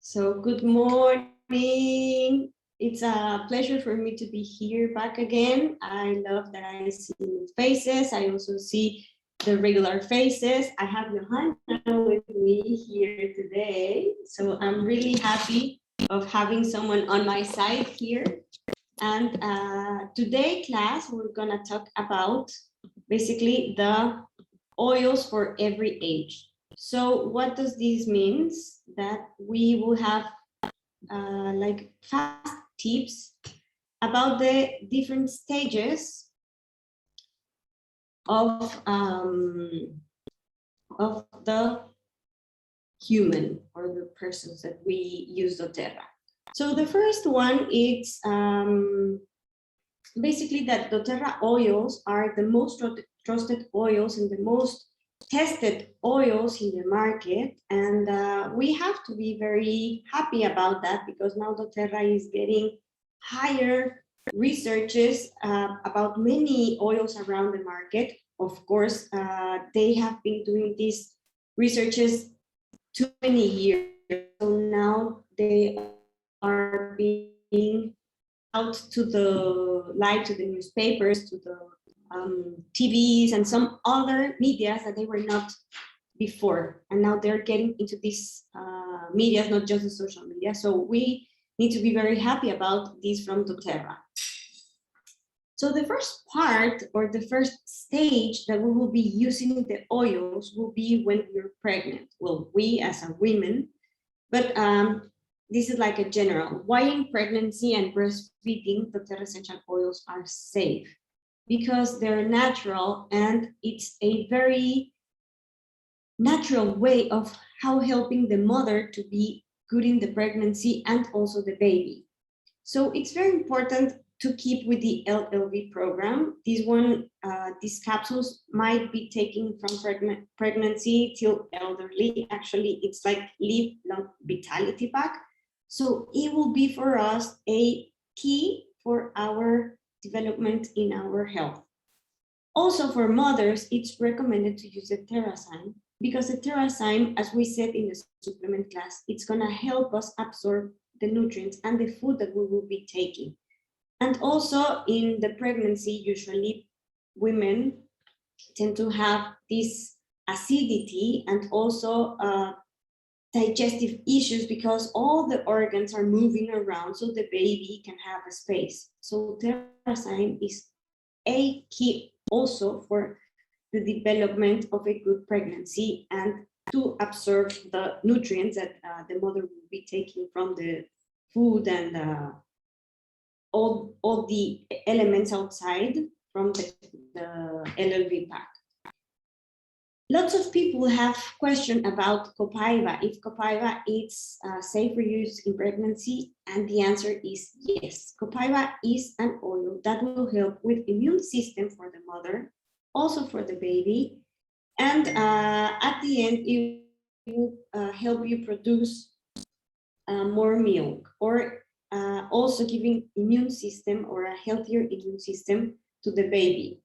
So good morning. It's a pleasure for me to be here back again. I love that I see new faces. I also see the regular faces. I have Johanna with me here today. So I'm really happy of having someone on my side here. And today class, we're gonna talk about basically the oils for every age. So what does this mean? That we will have like fast tips about the different stages of the human or the persons that we use doTERRA. So the first one is basically that doTERRA oils are the most trusted oils and the most tested oils in the market, and we have to be very happy about that because now doTERRA is getting higher researches about many oils around the market. Of course, they have been doing these researches too many years, so now they are being out to the light, to the newspapers, to the TVs and some other medias that they were not before. And now they're getting into these medias, not just the social media. So we need to be very happy about this from doTERRA. So the first part or the first stage that we will be using the oils will be when we're pregnant. Well, we as a women, but this is like a general. Why in pregnancy and breastfeeding doTERRA essential oils are safe? Because they're natural and it's a very natural way of how helping the mother to be good in the pregnancy and also the baby. So it's very important to keep with the LLV program. These capsules might be taken from pregnancy till elderly. Actually, it's like Live Long Vitality Pack. So it will be for us a key for our development in our health. Also for mothers, it's recommended to use the Terrazyme because the Terrazyme, as we said in the supplement class, it's gonna help us absorb the nutrients and the food that we will be taking. And also in the pregnancy, usually women tend to have this acidity and also digestive issues because all the organs are moving around so the baby can have a space. So Terrazyme is a key also for the development of a good pregnancy and to absorb the nutrients that the mother will be taking from the food and all the elements outside from the LLV pack. Lots of people have questioned about Copaiba, if Copaiba is safe for use in pregnancy, and the answer is yes. Copaiba is an oil that will help with immune system for the mother, also for the baby, and at the end, it will help you produce more milk, or also giving immune system or a healthier immune system to the baby.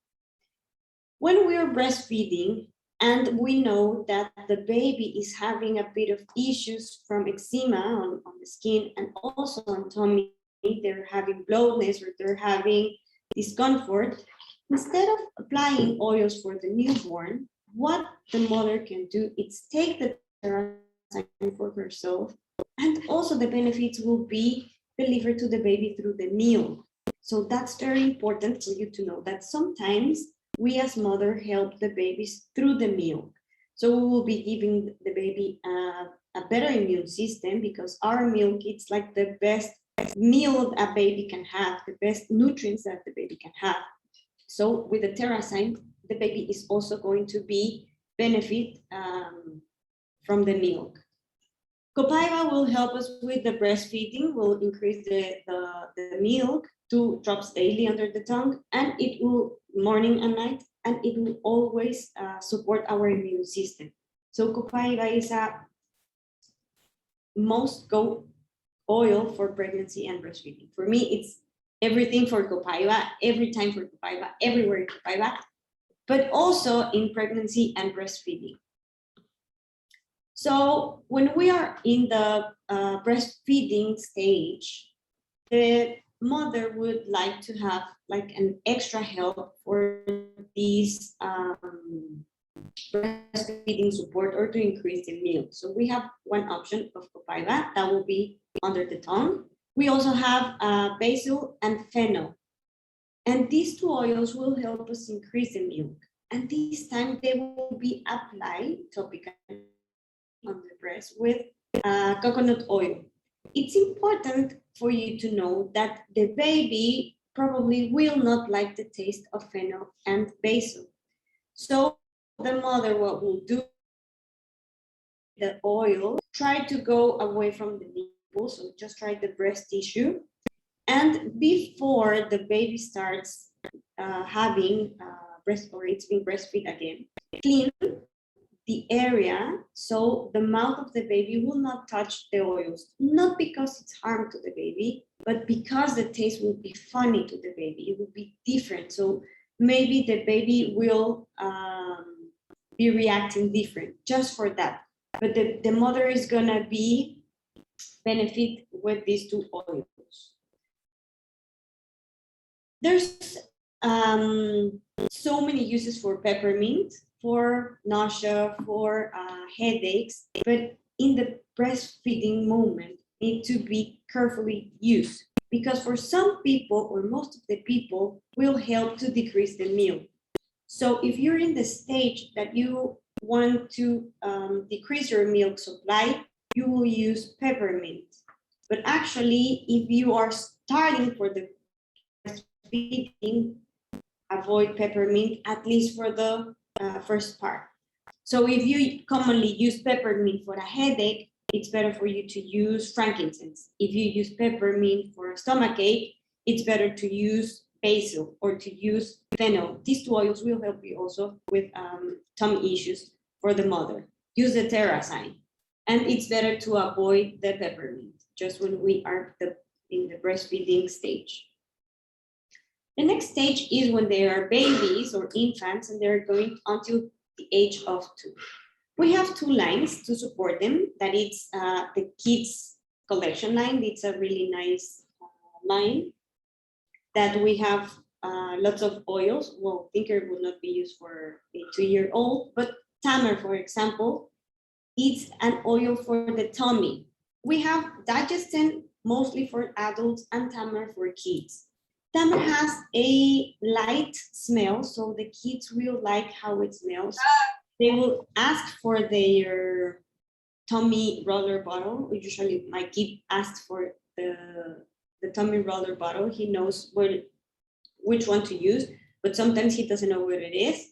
When we are breastfeeding, and we know that the baby is having a bit of issues from eczema on the skin and also on tummy, they're having bloatness or they're having discomfort, instead of applying oils for the newborn, what the mother can do is take the Terrazyme for herself, and also the benefits will be delivered to the baby through the milk. So that's very important for you to know that sometimes we as mother help the babies through the milk. So we will be giving the baby a better immune system because our milk, it's like the best meal a baby can have, the best nutrients that the baby can have. So with the Terrazyme, the baby is also going to be benefit from the milk. Copaiba will help us with the breastfeeding, will increase the milk 2 drops daily under the tongue, and it will morning and night, and it will always support our immune system. So Copaiba is a most go oil for pregnancy and breastfeeding. For me, it's everything for Copaiba, every time for Copaiba, everywhere Copaiba, but also in pregnancy and breastfeeding. So when we are in the breastfeeding stage, the mother would like to have like an extra help for these breastfeeding support or to increase the milk. So we have one option of copaiba that will be under the tongue. We also have basil and fennel. And these two oils will help us increase the milk. And this time they will be applied topically on the breast with coconut oil. It's important for you to know that the baby probably will not like the taste of fennel and basil. So the mother, what will do, the oil, try to go away from the nipple, so just try the breast tissue. And before the baby starts having breast, or it's being breastfed again, clean the area so the mouth of the baby will not touch the oils, not because it's harm to the baby, but because the taste will be funny to the baby. It will be different. So maybe the baby will be reacting different just for that. But the mother is gonna be benefit with these two oils. There's so many uses for peppermint, for nausea, for headaches, but in the breastfeeding moment, need to be carefully used because for some people or most of the people will help to decrease the milk. So if you're in the stage that you want to decrease your milk supply, you will use peppermint. But actually, if you are starting for the breastfeeding, avoid peppermint, at least for the first part. So if you commonly use peppermint for a headache, it's better for you to use frankincense. If you use peppermint for a stomachache, it's better to use basil or to use fennel. These two oils will help you also with tummy issues for the mother. Use the Terrasine. And it's better to avoid the peppermint just when we are in the breastfeeding stage. The next stage is when they are babies or infants and they're going until the age of 2. We have 2 lines to support them. That is the kids collection line. It's a really nice line that we have lots of oils. Well, Tinker will not be used for a 2-year-old, but Tamer, for example, it's an oil for the tummy. We have Digestin mostly for adults and Tamer for kids. Tamer has a light smell, so the kids will like how it smells. They will ask for their tummy roller bottle. Usually my kid asks for the tummy roller bottle. He knows which one to use, but sometimes he doesn't know where it is.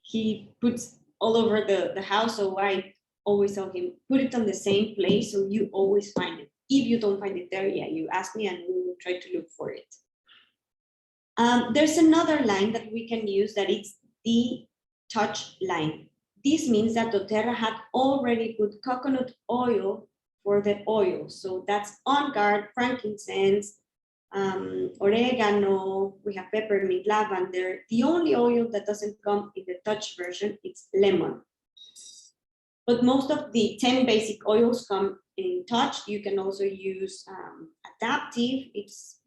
He puts all over the house, so I always tell him, put it on the same place so you always find it. If you don't find it there, yeah, you ask me and we will try to look for it. There's another line that we can use that it's the touch line. This means that doTERRA had already put coconut oil for the oil. So that's On Guard, frankincense, oregano, we have peppermint, lavender. The only oil that doesn't come in the touch version is lemon. But most of the 10 basic oils come in touch. You can also use adaptive. It's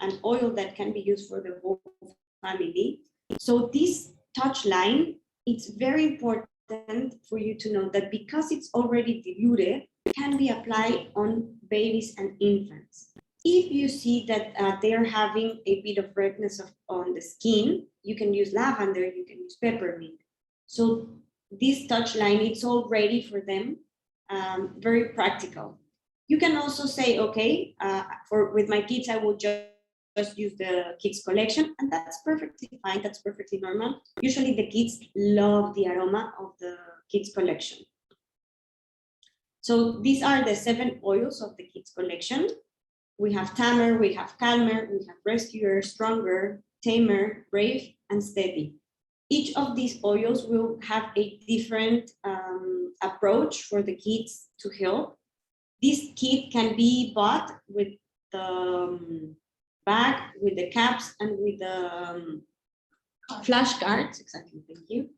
an oil that can be used for the whole family. So this touch line, it's very important for you to know that because it's already diluted, it can be applied on babies and infants. If you see that they are having a bit of redness on the skin, you can use lavender, you can use peppermint. So this touch line, it's all ready for them, very practical. You can also say, okay, with my kids, I will just use the kids collection, and that's perfectly fine, that's perfectly normal. Usually the kids love the aroma of the kids collection. So these are the 7 oils of the kids collection. We have Tamer, we have Calmer, we have Rescuer, Stronger, Tamer, Brave, and Steady. Each of these oils will have a different approach for the kids to help. This kit can be bought with the bag, with the caps, and with the flashcards. Exactly, thank you.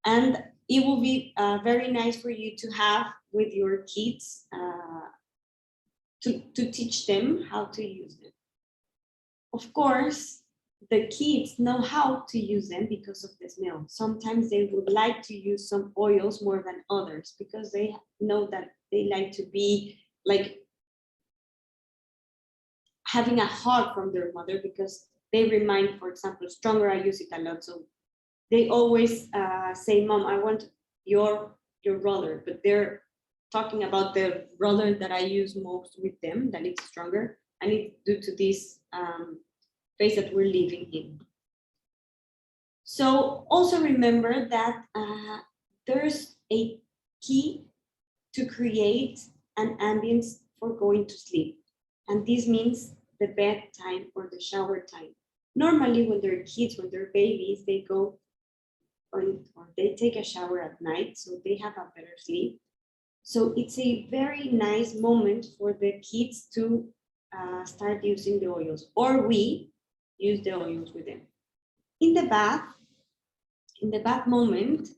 And it will be very nice for you to have with your kids to teach them how to use them. Of course, the kids know how to use them because of the smell. Sometimes they would like to use some oils more than others because they know that they like to be like having a hug from their mother because they remind, for example, stronger, I use it a lot. So they always say, Mom, I want your brother, but they're talking about the brother that I use most with them, that it's stronger, and it's due to this phase that we're living in. So also remember that there's a key to create an ambience for going to sleep. And this means the bedtime or the shower time. Normally when they're kids, when they're babies, they go or they take a shower at night, so they have a better sleep. So it's a very nice moment for the kids to start using the oils, or we use the oils with them. In the bath moment,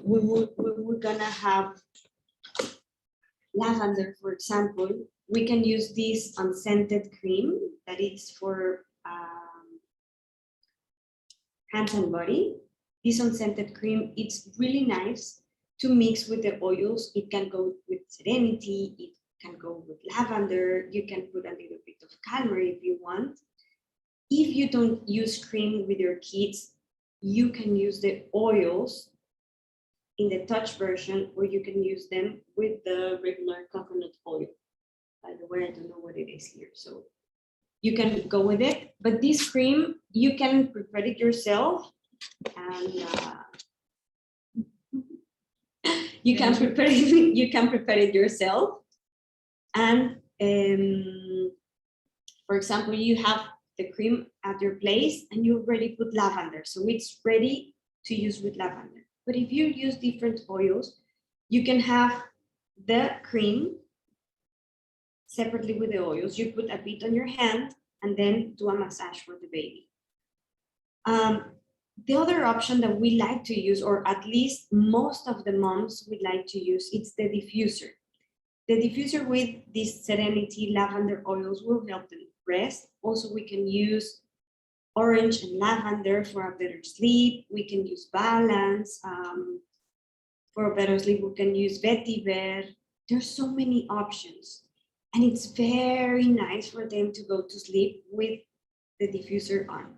we're gonna have lavender, for example. We can use this unscented cream that is for hands and body. This unscented cream, it's really nice to mix with the oils. It can go with serenity, it can go with lavender, you can put a little bit of calmer if you want. If you don't use cream with your kids, you can use the oils in the touch version, or you can use them with the regular coconut oil. By the way, I don't know what it is here, so you can go with it. But this cream, you can prepare it yourself, and you can prepare it. You can prepare it yourself, and for example, you have the cream at your place, and you already put lavender, so it's ready to use with lavender. But if you use different oils, you can have the cream separately with the oils. You put a bit on your hand and then do a massage for the baby. The other option that we like to use, or at least most of the moms would like to use, it's the diffuser. The diffuser with these serenity lavender oils will help them rest. Also, we can use orange and lavender for a better sleep. We can use balance. For a better sleep, we can use vetiver. There's so many options. And it's very nice for them to go to sleep with the diffuser on.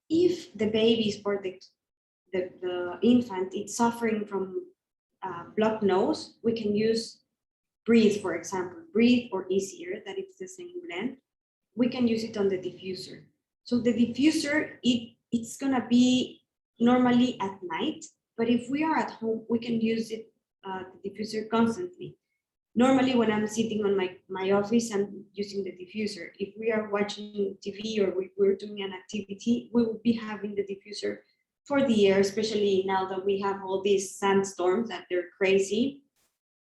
If the babies or the infant is suffering from blocked nose, we can use Breathe, for example. Breathe or Easier, that it's the same blend. We can use it on the diffuser. So the diffuser, it's gonna be normally at night, but if we are at home, we can use it, the diffuser constantly. Normally when I'm sitting on my office, I'm using the diffuser. If we are watching TV or we're doing an activity, we will be having the diffuser for the air, especially now that we have all these sandstorms that they're crazy.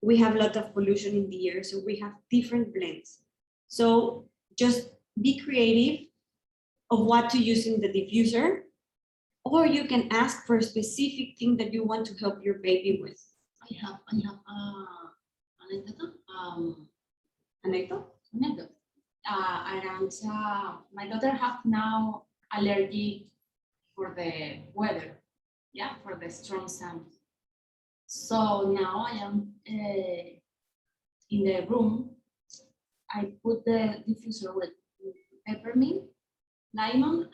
We have a lot of pollution in the air, so we have different blends. So just be creative of what to use in the diffuser, or you can ask for a specific thing that you want to help your baby with. I have anecdote. Anecdote? Around my daughter have now allergy for the weather, yeah, for the strong sun. So now I am in the room. I put the diffuser with peppermint, lemon,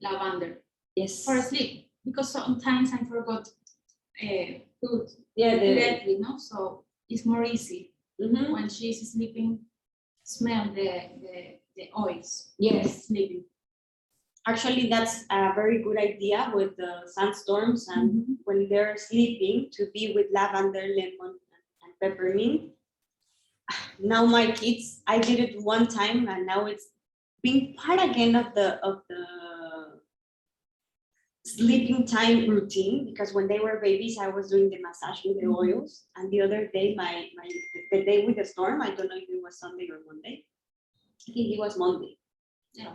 lavender. Yes. For sleep, because sometimes I forgot put Yeah, directly, no? So it's more easy Mhm. when she's sleeping, smell the oils. Yes. Sleeping. Actually, that's a very good idea with the sandstorms and when they're sleeping to be with lavender, lemon, and peppermint. Now my kids, I did it one time and now it's being part again of the sleeping time routine, because when they were babies, I was doing the massage with the oils, and the other day, the day with the storm, I don't know if it was Sunday or Monday. I think it was Monday. Yeah.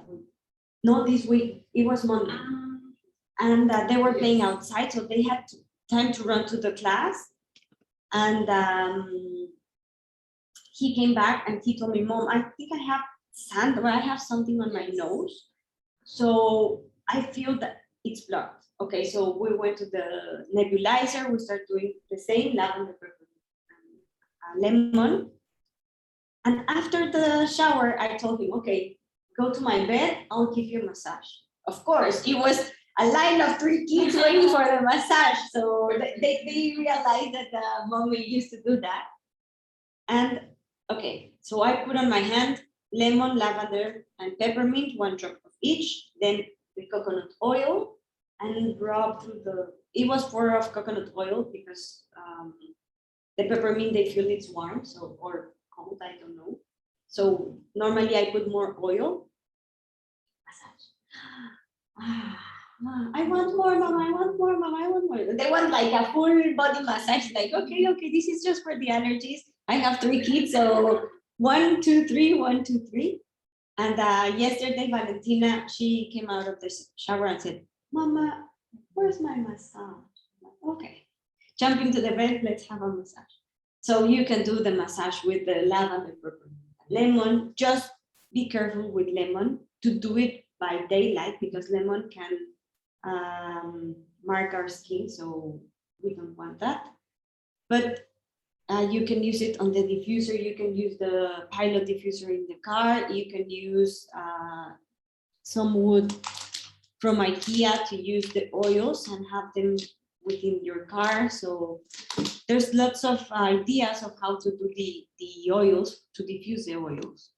No, this week, it was Monday. and they were playing outside, so they had time to run to the class. And he came back and he told me, Mom, I think I have sand or I have something on my nose. So I feel that it's blocked. Okay, so we went to the nebulizer, we started doing the same, lavender, lemon. And after the shower, I told him, okay, go to my bed, I'll give you a massage. Of course, it was a line of 3 kids waiting for the massage. So they realized that mommy used to do that. And okay, so I put on my hand lemon, lavender, and peppermint, 1 drop of each, then the coconut oil, and rub through it was more of coconut oil because the peppermint, they feel it's warm, so, or cold, I don't know. So normally I put more oil. Massage. I want more, Mama, I want more, Mama, I want more. They want like a full body massage, like, okay, this is just for the allergies. I have 3 kids, so 1, 2, 3, 1, 2, 3. And yesterday, Valentina, she came out of the shower and said, Mama, where's my massage? Okay, jump into the bed, let's have a massage. So you can do the massage with the lavender, lemon. Just be careful with lemon to do it by daylight because lemon can mark our skin, so we don't want that. But you can use it on the diffuser. You can use the Pilot diffuser in the car. You can use some wood from IKEA to use the oils and have them within your car. So there's lots of ideas of how to do the oils, to diffuse the oils.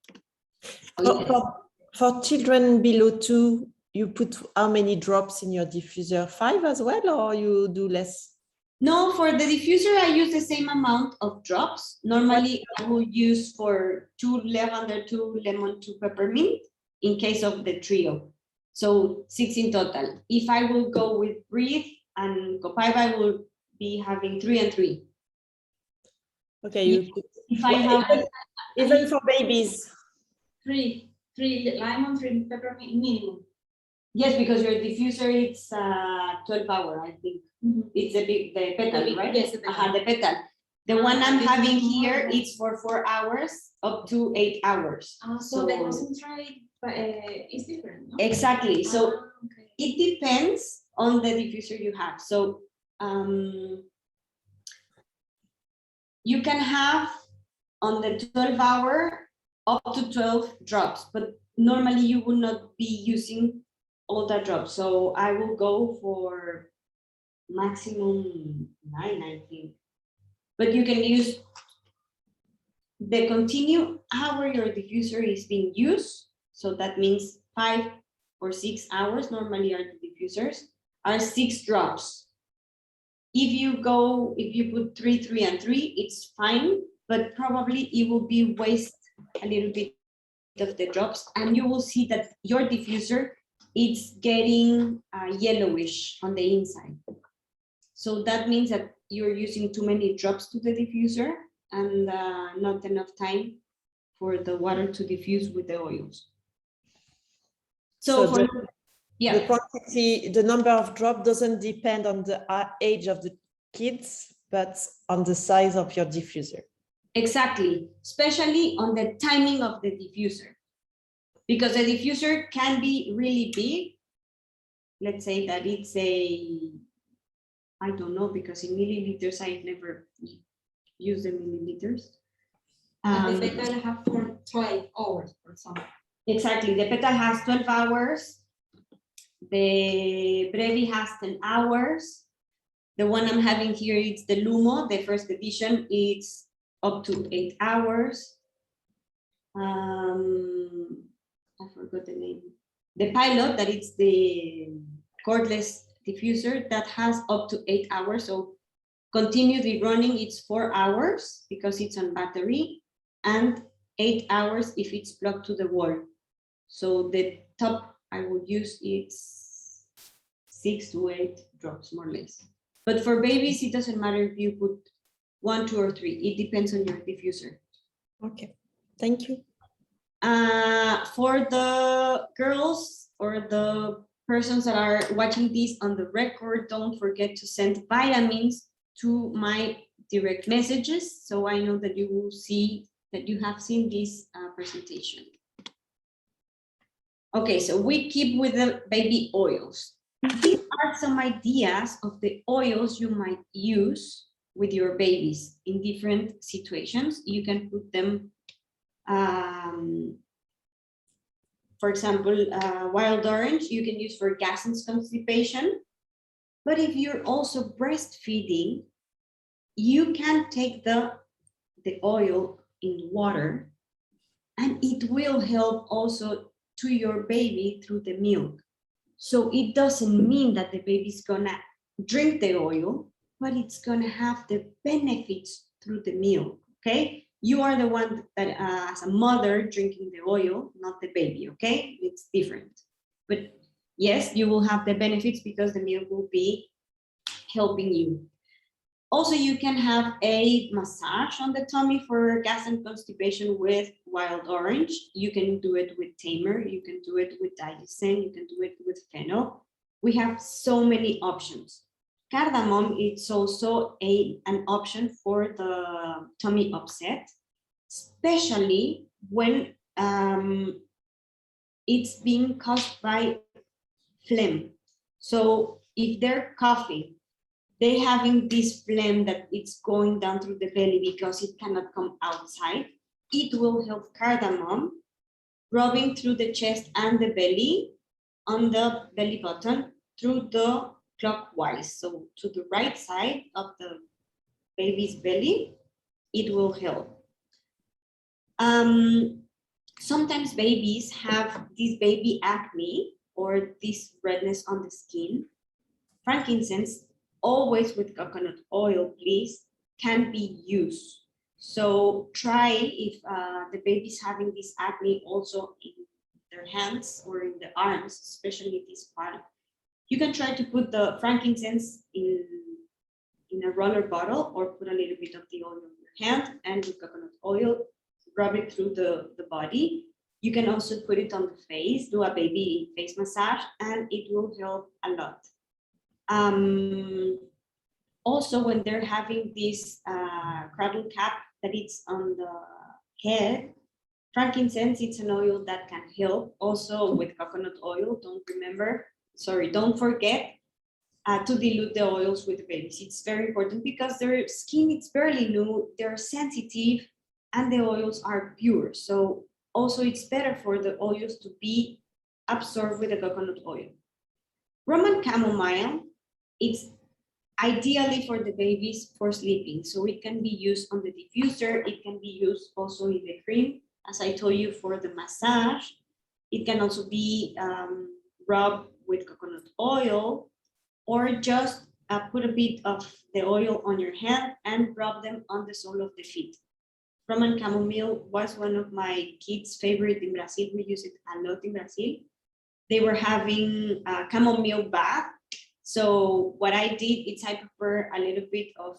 For children below 2, you put how many drops in your diffuser? 5 as well, or you do less? No, for the diffuser, I use the same amount of drops. Normally, I will use for 2 lavender, 2 lemon, 2 peppermint in case of the trio. So 6 in total. If I will go with Breathe and Copaiba, I will be having 3 and 3. Okay, if I have even for babies. 3 lemon, 3 peppermint minimum. Yes, because your diffuser it's 12 hour, I think. Mm-hmm. It's the petal, right? Yes, the petal. The petal. The one I'm having here, it's for 4 hours up to 8 hours. So the concentrate is different, no? Exactly. So okay. It depends on the diffuser you have. So you can have on the 12-hour up to 12 drops, but normally you will not be using all the drops. So I will go for maximum 9, I think. But you can use the continue hour your diffuser is being used. So that means 5 or 6 hours, normally our diffusers are 6 drops. If you put 3, 3, and 3, it's fine, but probably it will be waste a little bit of the drops, and you will see that your diffuser it's getting yellowish on the inside. So that means that you're using too many drops to the diffuser and not enough time for the water to diffuse with the oils. So for the quantity, the number of drops doesn't depend on the age of the kids, but on the size of your diffuser. Exactly, especially on the timing of the diffuser. Because the diffuser can be really big. Let's say that it's I don't know, because in milliliters, I've never used the milliliters. The petal have for 12 hours, for example. Exactly, the petal has 12 hours. The Brevi has 10 hours. The one I'm having here, it's the Lumo, the first edition, it's up to 8 hours. I forgot the name. The Pilot, that it's the cordless diffuser, that has up to 8 hours. So continuously running, it's 4 hours because it's on battery, and 8 hours if it's plugged to the wall. So the top I would use it's 6 to 8 drops, more or less. But for babies, it doesn't matter if you put 1, 2, or 3. It depends on your diffuser. Okay, thank you. For the girls or the persons that are watching this on the record, don't forget to send vitamins to my direct messages, so I know that you will see that you have seen this presentation. Okay, so we keep with the baby oils. These are some ideas of the oils you might use with your babies in different situations. You can put them, for example, wild orange, you can use for gas and constipation. But if you're also breastfeeding, you can take the oil in water, and it will help also to your baby through the milk. So it doesn't mean that the baby's gonna drink the oil, but it's gonna have the benefits through the milk, okay? You are the one that, as a mother, drinking the oil, not the baby, okay? It's different. But yes, you will have the benefits because the milk will be helping you. Also, you can have a massage on the tummy for gas and constipation with wild orange. You can do it with Tamer, you can do it with Diasyn, you can do it with fennel. We have so many options. Cardamom is also an option for the tummy upset, especially when it's being caused by phlegm. So if they're coughing, they having this phlegm that it's going down through the belly because it cannot come outside, it will help cardamom rubbing through the chest and the belly on the belly button through the clockwise. So to the right side of the baby's belly, it will help. Sometimes babies have this baby acne or this redness on the skin. Frankincense, always with coconut oil, please, can be used. So try if the baby's having this acne also in their hands or in the arms, especially this part. You can try to put the frankincense in a roller bottle or put a little bit of the oil on your hand, and with coconut oil, rub it through the body. You can also put it on the face, do a baby face massage, and it will help a lot. Also, when they're having this cradle cap that it's on the head, frankincense, it's an oil that can help. Also with coconut oil, don't forget to dilute the oils with the babies. It's very important because their skin, it's barely new, they're sensitive, and the oils are pure. So also it's better for the oils to be absorbed with the coconut oil. Roman chamomile, it's ideally for the babies for sleeping. So it can be used on the diffuser. It can be used also in the cream. As I told you, for the massage, it can also be rubbed with coconut oil, or just put a bit of the oil on your hand and rub them on the sole of the feet. Roman chamomile was one of my kids' favorite in Brazil. We use it a lot in Brazil. They were having a chamomile bath. So what I did is I prepare a little bit of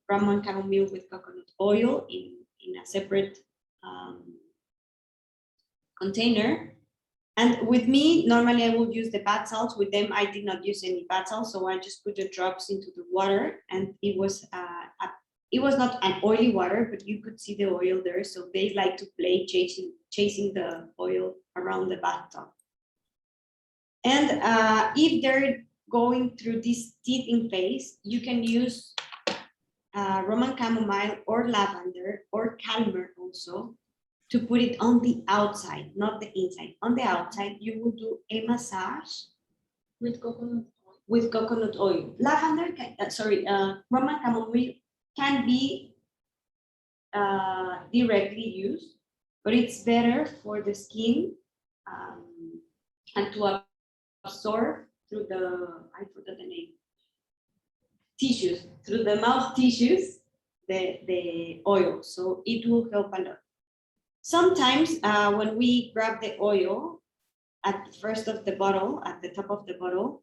Roman chamomile with coconut oil in a separate container. And with me, normally I would use the bath salts. With them, I did not use any bath salts. So I just put the drops into the water, and it was not an oily water, but you could see the oil there. So they like to play chasing the oil around the bathtub. And if they're going through this teething phase, you can use Roman chamomile or lavender or calmer also to put it on the outside, not the inside. On the outside, you will do a massage with coconut oil. With coconut oil. Lavender, Roman chamomile can be directly used, but it's better for the skin and to absorb through I forgot the name, tissues, through the mouth tissues, the oil. So it will help a lot. Sometimes when we grab the oil at the first of the bottle, at the top of the bottle,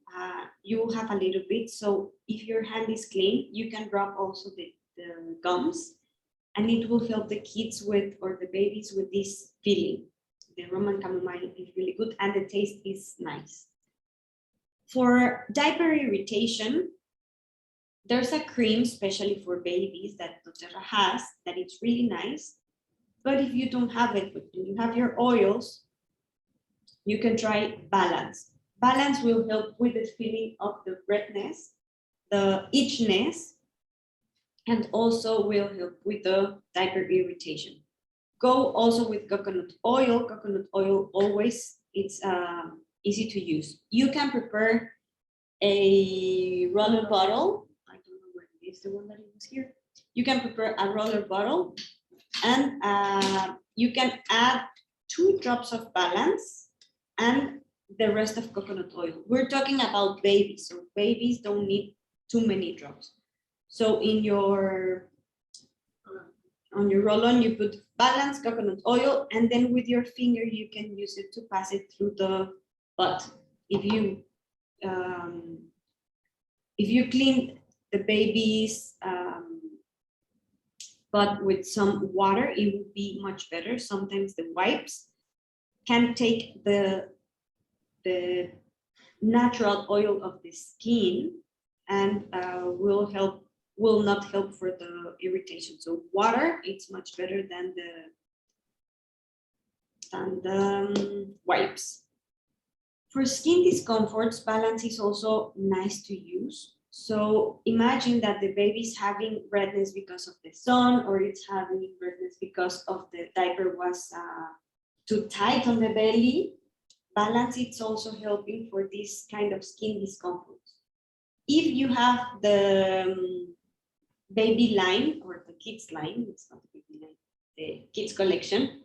you will have a little bit. So if your hand is clean, you can rub also the gums, and it will help the kids or the babies with this feeling. The Roman chamomile is really good, and the taste is nice. For diaper irritation, there's a cream especially for babies that doTERRA has that it's really nice. But if you don't have it, but you have your oils, you can try Balance. Balance will help with the feeling of the redness, the itchiness, and also will help with the diaper irritation. Go also with coconut oil. Coconut oil always, it's easy to use. You can prepare a roller bottle. I don't know where it is, the one that it was here. You can prepare a roller bottle and you can add 2 drops of Balance and the rest of coconut oil. We're talking about babies, so babies don't need too many drops. So in your on your roll-on, you put Balance, coconut oil, and then with your finger you can use it to pass it through the butt. If you clean the baby's butt with some water, it would be much better. Sometimes the wipes can take the natural oil of the skin and will not help for the irritation. So water, it's much better than the wipes. For skin discomforts, Balance is also nice to use. So imagine that the baby's having redness because of the sun, or it's having redness because of the diaper was too tight on the belly. Balance, it's also helping for this kind of skin discomfort. If you have the baby line or the kids line, it's not the baby line, the kids collection,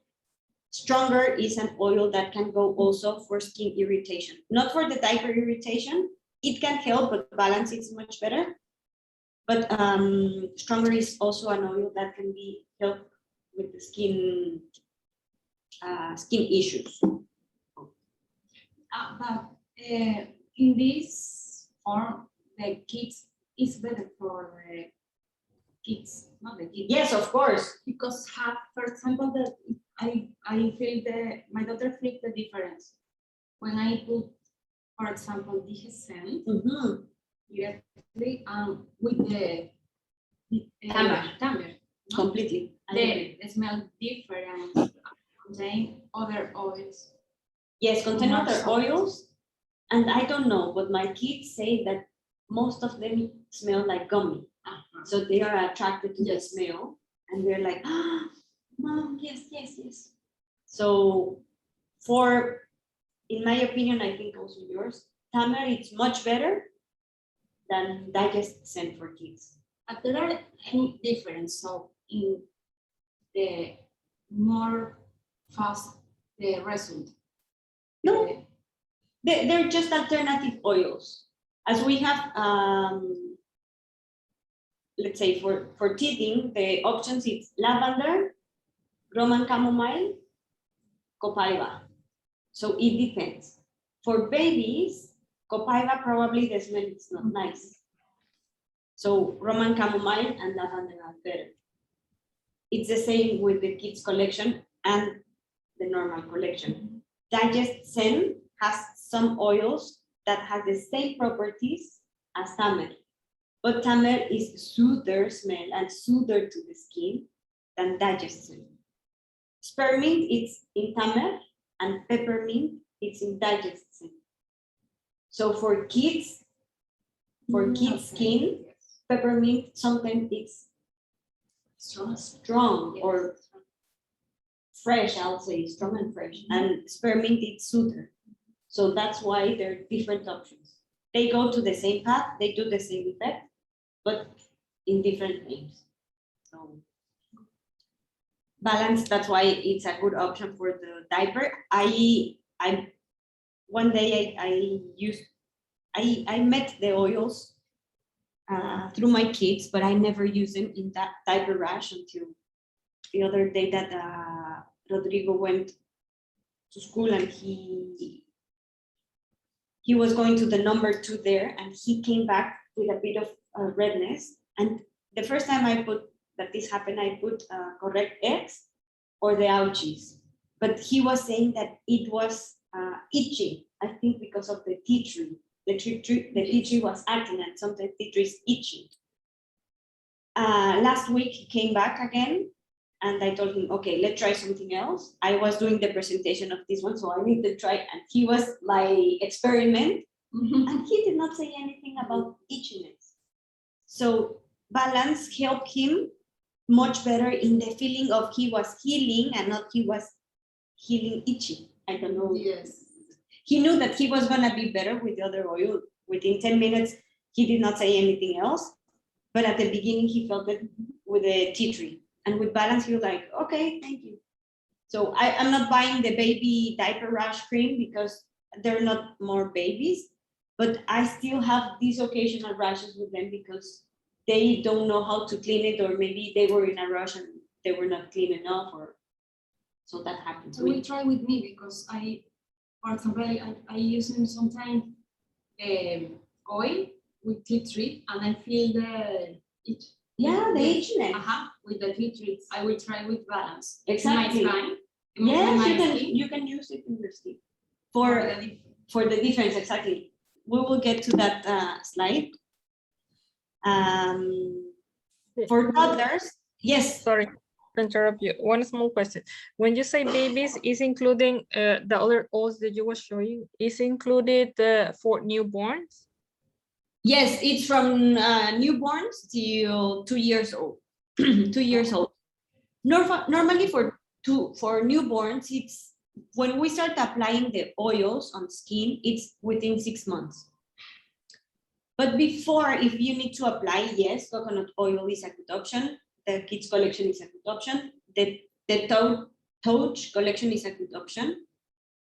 Stronger is an oil that can go also for skin irritation. Not for the diaper irritation, it can help, but Balance is much better. But Stronger is also an oil that can be help with the skin issues. But in this form, the kids is better for the kids, not the kids. Yes, of course. Because for example, I feel my daughter feels the difference when I put, for example, DGSN directly with the Tamer, no? Completely. They smell different than other oils. Yes, contain other oils, and I don't know, but my kids say that most of them smell like gummy. So they are attracted to the smell, and they're like, ah, Mom, yes, yes, yes. So in my opinion, I think also yours, Tamer, it's much better than DigestZen for kids. But there are any difference. So in the more fast the result. No, they're just alternative oils. As we have, let's say for teething, the options it's lavender, Roman chamomile, copaiba. So it depends. For babies, copaiba probably the smell is not nice. So Roman chamomile and lavender are better. It's the same with the kids collection and the normal collection. DigestZen has some oils that have the same properties as Tamer, but Tamer is soother smell and soother to the skin than DigestZen. Spearmint it's in Tamer and peppermint it's in DigestZen. So for kids skin, peppermint sometimes it's strong or fresh, I'll say strong and fresh, and spearmint it's soother. So that's why there are different options. They go to the same path, they do the same effect, but in different names. So Balance, that's why it's a good option for the diaper. One day I met the oils through my kids, but I never use them in that diaper rash until the other day that Rodrigo went to school and he was going to the number 2 there and he came back with a bit of redness. And the first time I put that this happened, I put Correct X or the Ouchies. But he was saying that it was itchy, I think because of the tea tree. the tea tree was acting, and sometimes tea tree is itching. Last week he came back again, and I told him, okay, let's try something else. I was doing the presentation of this one, so I need to try, and he was my experiment, and he did not say anything about itchiness. So balance helped him much better in the feeling of he was healing and not he was healing itching. I don't know. Yes. He knew that he was gonna be better with the other oil. Within 10 minutes, he did not say anything else. But at the beginning, he felt it with the tea tree. And with balance, he was like, okay, thank you. So I'm not buying the baby diaper rash cream because they're not more babies, but I still have these occasional rashes with them because they don't know how to clean it, or maybe they were in a rush and they were not clean enough, or so that happens. So we try with me because for example, I use them sometimes oil with tea tree, and I feel the itch. Yeah, the itchiness. With the tea tree, I will try with balance. Exactly. Yes, you can use it in your skin for the difference. Exactly. We will get to that slide. For toddlers, yes. Sorry to interrupt you. One small question. When you say babies, is including the other oils that you were showing, is included for newborns? Yes, it's from newborns till 2 years old. 2 years old. Normally for newborns, it's when we start applying the oils on skin, it's within 6 months. But before, if you need to apply, yes, coconut oil is a good option. The kids collection is a good option. The Touch collection is a good option.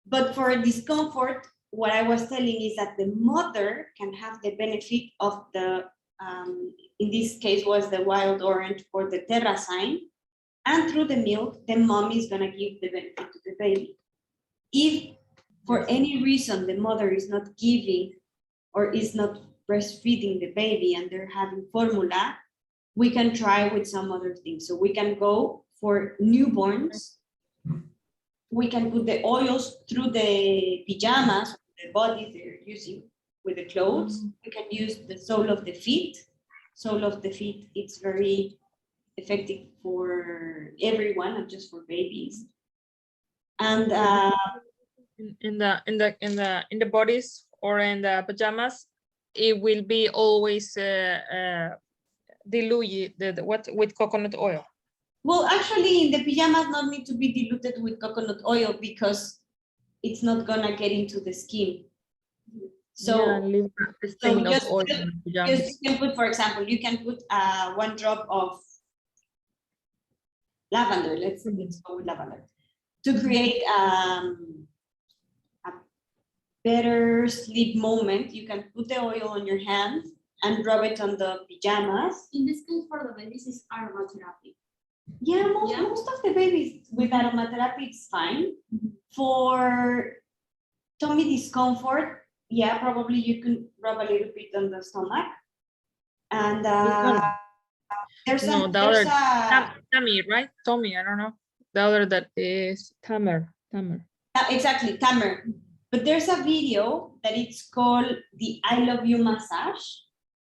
But for discomfort, what I was telling is that the mother can have the benefit of the, in this case was the wild orange or the Terrasine, and through the milk, the mom is gonna give the benefit to the baby. If for any reason the mother is not giving or is not breastfeeding the baby and they're having formula, we can try with some other things. So we can go for newborns. We can put the oils through the pajamas, the body they're using with the clothes. We can use the sole of the feet. Sole of the feet, it's very effective for everyone, not just for babies. And in the bodies or in the pajamas, it will be always diluted with coconut oil. well, actually, in the pajamas, not need to be diluted with coconut oil because it's not gonna get into the skin. So, yeah, leave the stain of oil in the pajamas. you can put, for example, you can put 1 drop of lavender. Let's go with lavender to create a better sleep moment. You can put the oil on your hands and rub it on the pajamas. In this case, for the babies, is aromatherapy. Yeah, most of the babies with aromatherapy, it's fine. For tummy discomfort, yeah, probably you can rub a little bit on the stomach. And there's Tammy, right? Tommy, I don't know. The other that is Tamer. Exactly, Tamer. But there's a video that it's called the I Love You massage.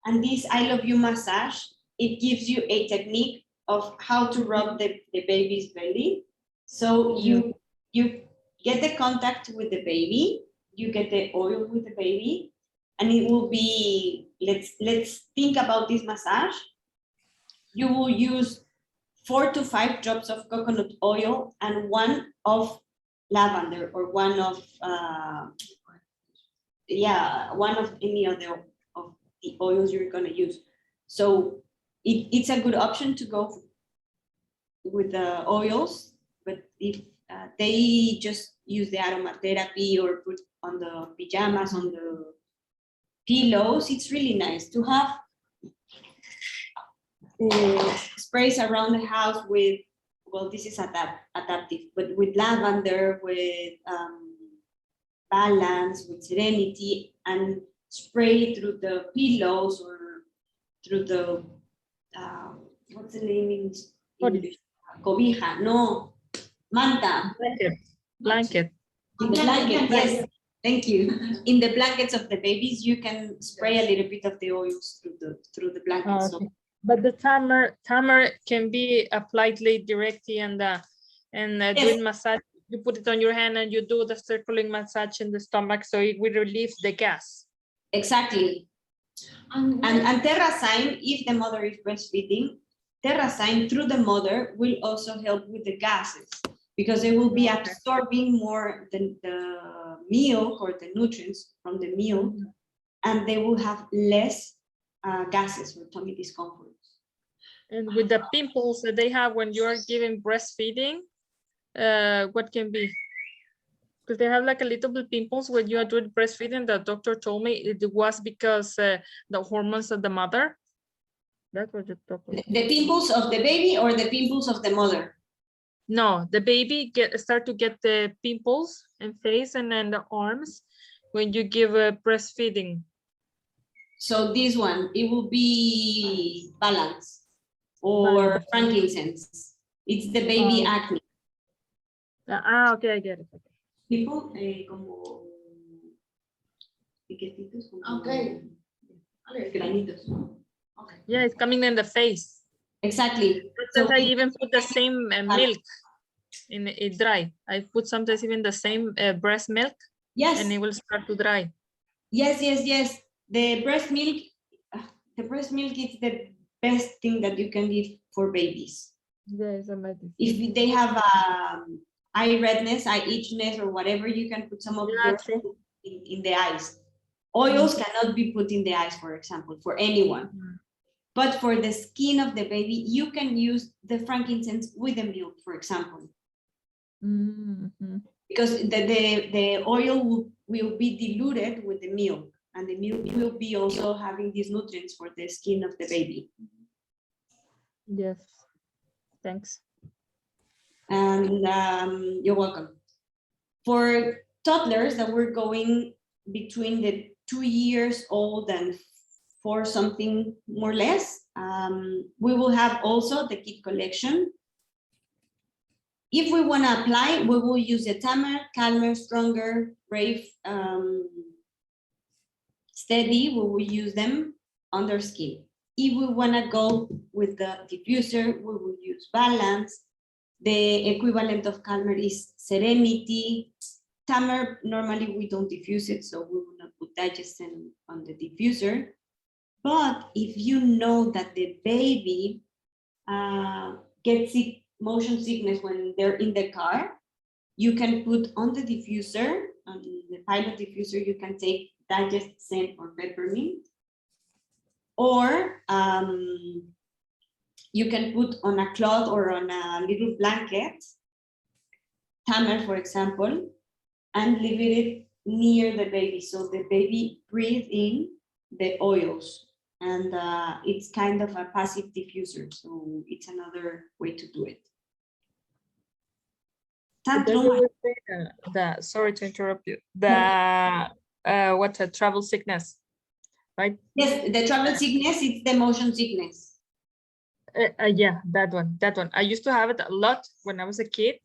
And this I Love You massage, it gives you a technique of how to rub the baby's belly. So you get the contact with the baby, you get the oil with the baby, and it will be, let's think about this massage. You will use 4 to 5 drops of coconut oil and 1 of lavender, or 1 of one of any other of the oils you're gonna use. So it's a good option to go with the oils, but if they just use the aromatherapy or put on the pajamas, on the pillows, it's really nice to have sprays around the house with, well, this is adaptive, but with lavender, with balance, with serenity, and spray through the pillows or through the what's the name in English? Cobija, no, manta. Blanket. The blanket, yes. Thank you. In the blankets of the babies, you can spray a little bit of the oils through the blankets. Okay. But the timer can be applied directly and doing massage. You put it on your hand and you do the circling massage in the stomach, so it will relieve the gas. Exactly. And And Terrazyme, if the mother is breastfeeding, Terrazyme through the mother will also help with the gases because they will be absorbing more the milk or the nutrients from the milk, and they will have less gases or tummy discomfort. And with the pimples that they have when you're giving breastfeeding, what can be? Because they have like a little bit pimples when you are doing breastfeeding. The doctor told me it was because the hormones of the mother. That's what the doctor. The pimples of the baby or the pimples of the mother? No, the baby start to get the pimples in face and then the arms when you give breastfeeding. So this one, it will be balance or frankincense. It's the baby acne. Okay, I get it. People como piquetitos. Okay. Granitos. okay. Yeah, it's coming in the face. Exactly. Sometimes I even put the same milk in it dry. I put sometimes even the same breast milk Yes. and it will start to dry. Yes. The breast milk is the best thing that you can give for babies. Yes, amazing. If they have eye redness, eye itchiness, or whatever, you can put some of your in the eyes. Oils cannot be put in the eyes, for example, for anyone. But for the skin of the baby, you can use the frankincense with the milk, for example. Because the oil will be diluted with the milk, and the milk will be also having these nutrients for the skin of the baby. Yes, thanks. And you're welcome. For toddlers that were going between the 2 years old and 4 something more or less, we will have also the kit collection. If we want to apply, we will use the Tamer, Calmer, Stronger, Brave, Steady. We will use them on their skin. If we want to go with the diffuser, we will use Balance. The equivalent of Calmer is Serenity. Tamer, normally we don't diffuse it, so we will not put digestin on the diffuser. But if you know that the baby gets motion sickness when they're in the car, you can put on the diffuser, on the pilot diffuser, you can take digestin or peppermint. Or you can put on a cloth or on a little blanket, Tamer, for example, and leave it near the baby. So the baby breathes in the oils, and it's kind of a passive diffuser. So it's another way to do it. Sorry to interrupt you. What's a travel sickness, right? Yes, the travel sickness, it's the motion sickness. Yeah, that one. I used to have it a lot when I was a kid.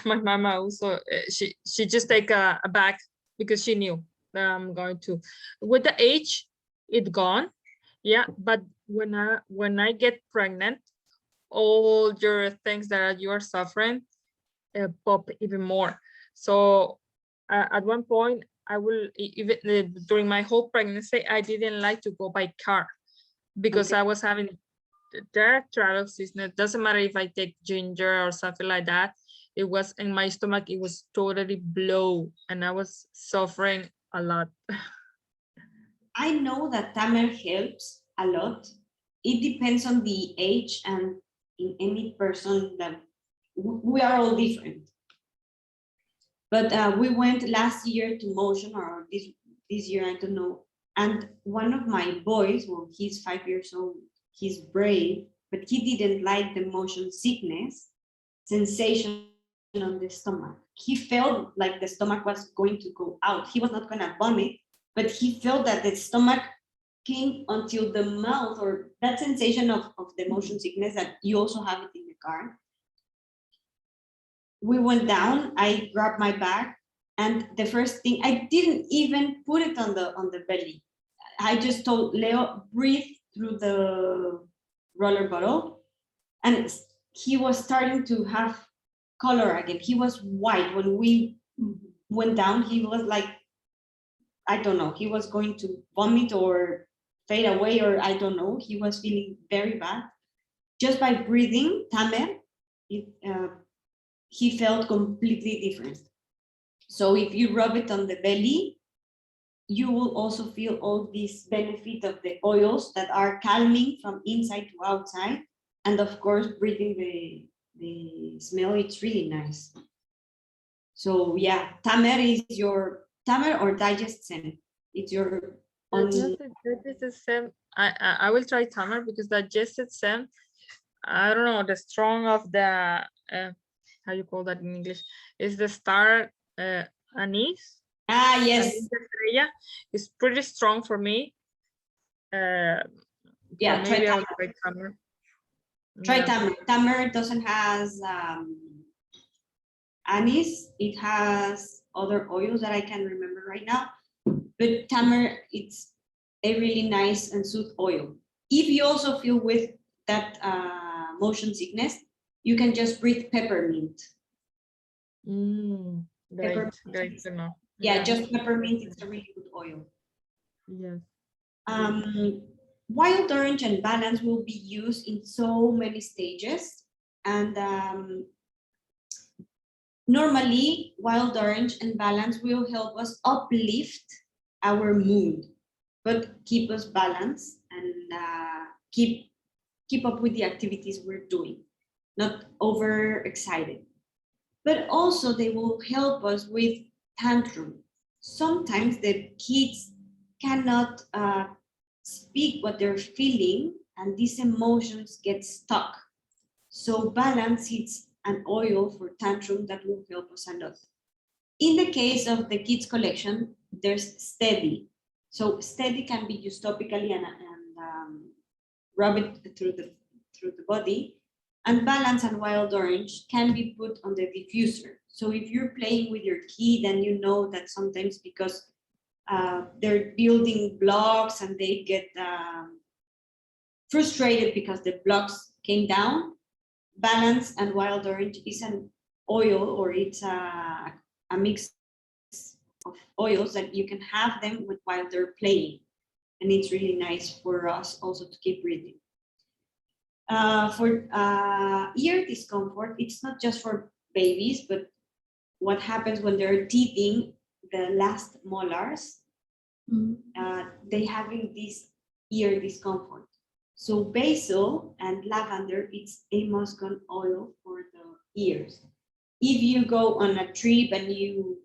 My mama also, she just take a bag because she knew that I'm going to. With the age, it gone. Yeah, but when I get pregnant, all your things that you are suffering pop even more. So at one point, I will even during my whole pregnancy, I didn't like to go by car because I was having the travel sickness. Doesn't matter if I take ginger or something like that. It was in my stomach, it was totally blow and I was suffering a lot. I know that Tamer helps a lot. It depends on the age, and in any person that we are all different. But we went last year to Motion, or this year, I don't know. And one of my boys, well, he's 5 years old, he's brave, but he didn't like the motion sickness sensation on the stomach. He felt like the stomach was going to go out. He was not going to vomit, but he felt that the stomach came until the mouth, or that sensation of the motion sickness that you also have it in the car. We went down, I grabbed my bag, And the first thing, I didn't even put it on the belly. I just told Leo, breathe through the roller bottle. And he was starting to have color again. He was white. When we went down, he was like, I don't know, he was going to vomit or fade away, or I don't know. He was feeling very bad. Just by breathing, Tamer, he felt completely different. So if you rub it on the belly, you will also feel all this benefit of the oils that are calming from inside to outside. And of course, breathing the smell, it's really nice. So yeah, Tamer is your, Tamer or Digest Zen. It's your on. Digested Sem. I will try Tamer because Digested Sem, I don't know, the strong of the, how you call that in English, is the star anise. Ah, yes. Anise estrella is pretty strong for me. Yeah, so maybe I will try Tamer. Try Yeah. Tamer. Tamer doesn't has anise. It has other oils that I can remember right now. But Tamer, it's a really nice and sooth oil. If you also feel with that motion sickness, you can just breathe peppermint. Great, great to know. Yeah, just peppermint. It's a really good oil. Yes. Wild orange and balance will be used in so many stages, and normally wild orange and balance will help us uplift our mood, but keep us balanced and keep up with the activities we're doing, not overexcited. But also they will help us with tantrum. Sometimes the kids cannot speak what they're feeling, and these emotions get stuck. So balance is an oil for tantrum that will help us a lot. In the case of the kids collection, there's Steady. So Steady can be used topically and rub it through the body. And balance and wild orange can be put on the diffuser. So if you're playing with your kid and you know that sometimes because they're building blocks and they get frustrated because the blocks came down, balance and wild orange is an oil, or it's a mix of oils that you can have them with while they're playing. And it's really nice for us also to keep breathing. For ear discomfort, it's not just for babies, but what happens when they're teething the last molars, they having this ear discomfort. So basil and lavender, it's a muscon oil for the ears. If you go on a trip and you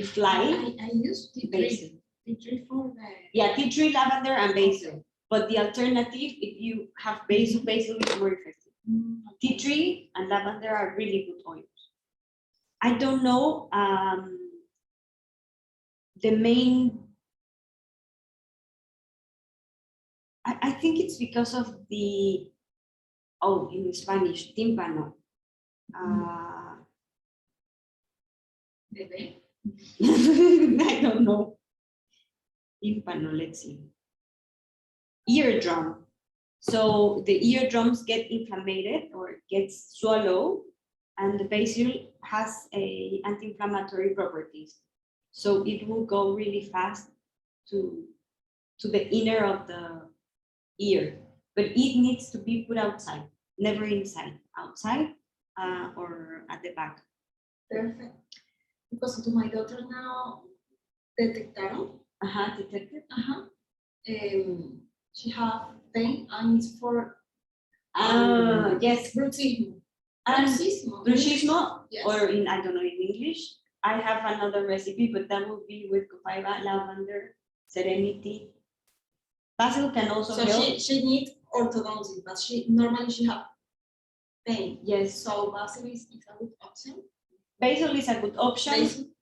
fly, I used tea tree for the. Yeah, tea tree, lavender, and basil. But the alternative, if you have basil, basil is more effective. Tea tree and lavender are really good oils. I don't know the main. I think it's because of the, in Spanish, tímpano. I don't know. Tímpano, let's see. Eardrum. So the eardrums get inflamed or gets swallowed, and the basil has a anti-inflammatory properties. So it will go really fast to the inner of the ear, but it needs to be put outside, never inside, outside or at the back. Perfect. Because to my daughter now, detectaron. Detected. She have pain and it's for yes, bruxismo. Bruxismo, Yes. or in, I don't know, in English. I have another recipe, but that will be with copaiba, lavender, serenity. Basil can also So help. she needs orthodontic, but normally she have pain. Yes. So basil is a good option. Basil is a good option.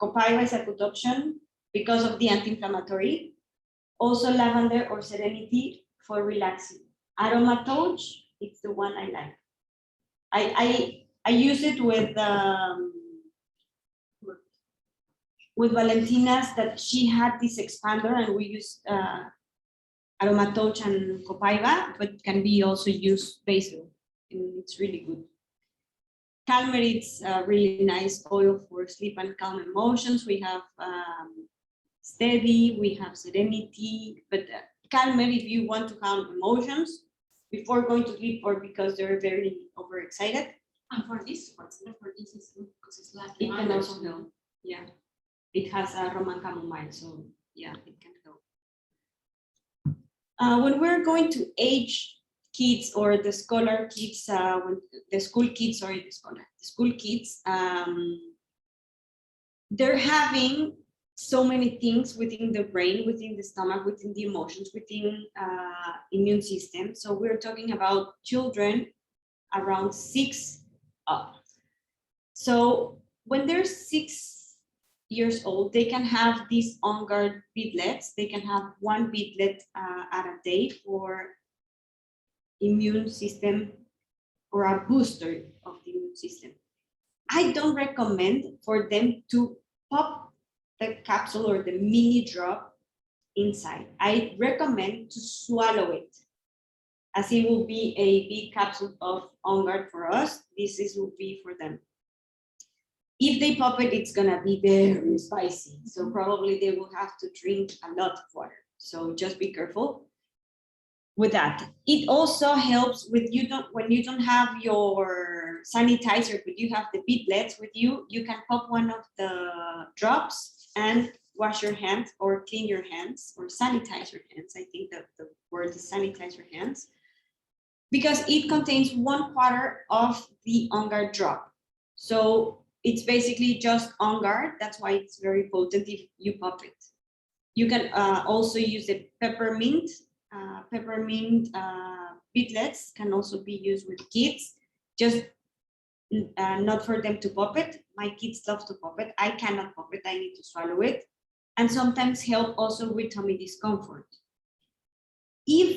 Copaiba is a good option because of the anti-inflammatory. Also lavender or serenity for relaxing. Aromatouch, it's the one I like. I use it with with Valentina's that she had this expander, and we used Aromatouch and Copaiba, but can be also used basil, and it's really good. Calmer, it's a really nice oil for sleep and calm emotions. We have Steady, we have Serenity, but Calmer, if you want to calm emotions before going to sleep or because they're very overexcited, And for this, for this is good because it's like it can also help. Yeah, it has a Roman chamomile, so yeah, it can help. When we're going to age kids or the scholar kids, when the school kids, sorry, the school kids, they're having so many things within the brain, within the stomach, within the emotions, within immune system. So we're talking about children around 6 up. So when they're 6 years old, they can have these on-guard beadlets. They can have 1 beadlet at a day for immune system or a booster of the immune system. I don't recommend for them to pop the capsule or the mini drop inside. I recommend to swallow it, as it will be a big capsule of On Guard for us. This will be for them. If they pop it, it's gonna be very spicy. So probably they will have to drink a lot of water. So just be careful with that. It also helps with when you don't have your sanitizer, but you have the beadlets with you, you can pop one of the drops and wash your hands or clean your hands or sanitize your hands. I think that the word is sanitize your hands, because it contains 1/4 of the On Guard drop. So it's basically just On Guard. That's why it's very potent if you pop it. You can also use the peppermint. Peppermint beadlets can also be used with kids, just not for them to pop it. My kids love to pop it. I cannot pop it. I need to swallow it. And sometimes help also with tummy discomfort. If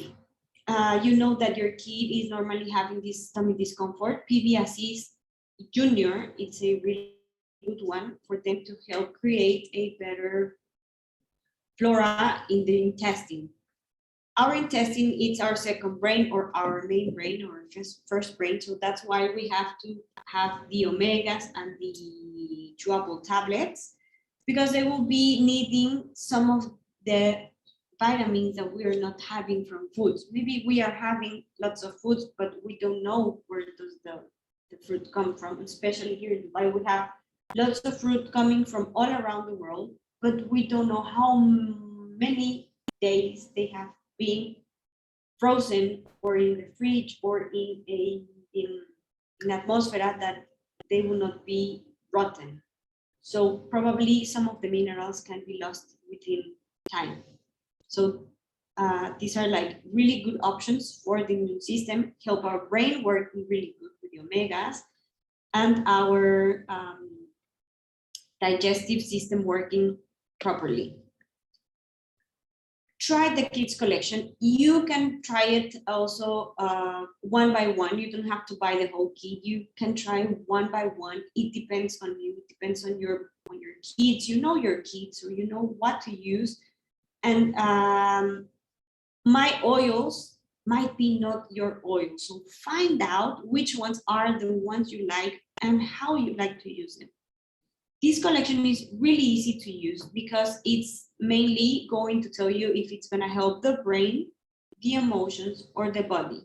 you know that your kid is normally having this tummy discomfort, PV Assist Junior, it's a really good one for them to help create a better flora in the intestine. Our intestine is our second brain or our main brain or just first brain. So that's why we have to have the omegas and the chewable tablets, because they will be needing some of the vitamins that we are not having from foods. Maybe we are having lots of foods, but we don't know where does the fruit come from. Especially here in Dubai, we have lots of fruit coming from all around the world, but we don't know how many days they have being frozen or in the fridge or in atmosphere that they will not be rotten. So probably some of the minerals can be lost within time. So these are like really good options for the immune system, help our brain work really good with the omegas, and our digestive system working properly. Try the kids collection. You can try it also one by one. You don't have to buy the whole kit. You can try one by one. It depends on you. It depends on your kids. You know your kids, so you know what to use. And my oils might be not your oil. So find out which ones are the ones you like and how you like to use them. This collection is really easy to use because it's mainly going to tell you if it's going to help the brain, the emotions, or the body.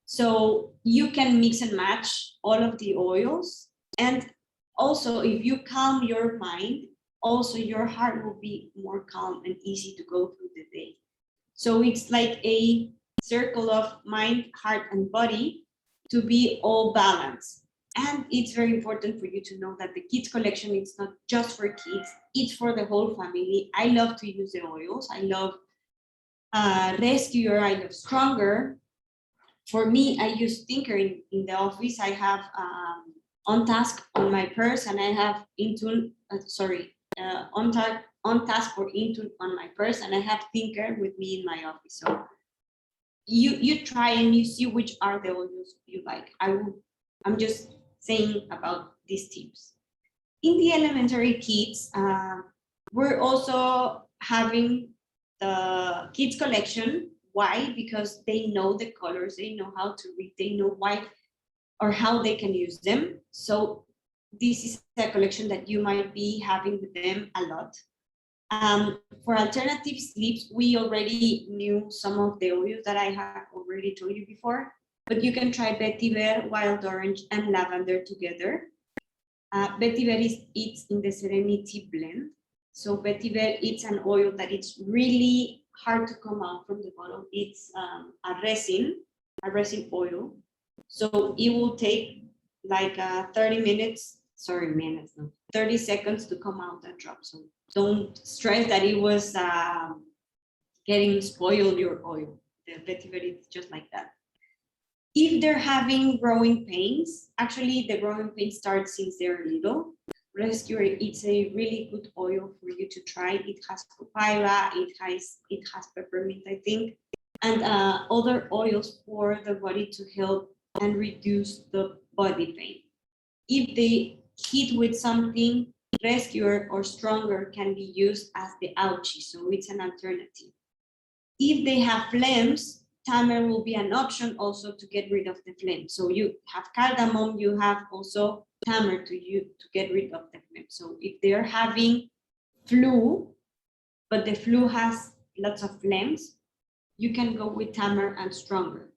So you can mix and match all of the oils. And also, if you calm your mind, also your heart will be more calm and easy to go through the day. So it's like a circle of mind, heart, and body to be all balanced. And it's very important for you to know that the kids collection, it's not just for kids, it's for the whole family. I love to use the oils. I love Rescuer, I love Stronger. For me, I use Thinker in the office. I have On Task on my purse, and I have Intune, On Task or Intune on my purse, and I have Thinker with me in my office. So you try and you see which are the oils you like. I'm just saying about these tips. In the elementary kids, We're also having the kids collection. Why? Because they know the colors, they know how to read, they know why or how they can use them. So this is a collection that you might be having with them a lot. For alternative sleeps, we already knew some of the oils that I have already told you before, but you can try vetiver, wild orange, and lavender together. Vetiver it's in the Serenity blend. So vetiver, it's an oil that it's really hard to come out from the bottle. It's a resin oil. So it will take like 30 minutes, 30 seconds to come out that drop. So don't stress that it was getting spoiled your oil. The vetiver is just like that. If they're having growing pains, actually the growing pain starts since they're little. Rescue, it's a really good oil for you to try. It has papaya, it has peppermint, I think, and other oils for the body to help and reduce the body pain. If they hit with something, Rescuer or Stronger can be used as the ouchie, so it's an alternative. If they have phlegms, Tamer will be an option also to get rid of the phlegm. So you have cardamom, you have also Tamer to get rid of the phlegm. So if they're having flu, but the flu has lots of phlegms, you can go with Tamer and Stronger.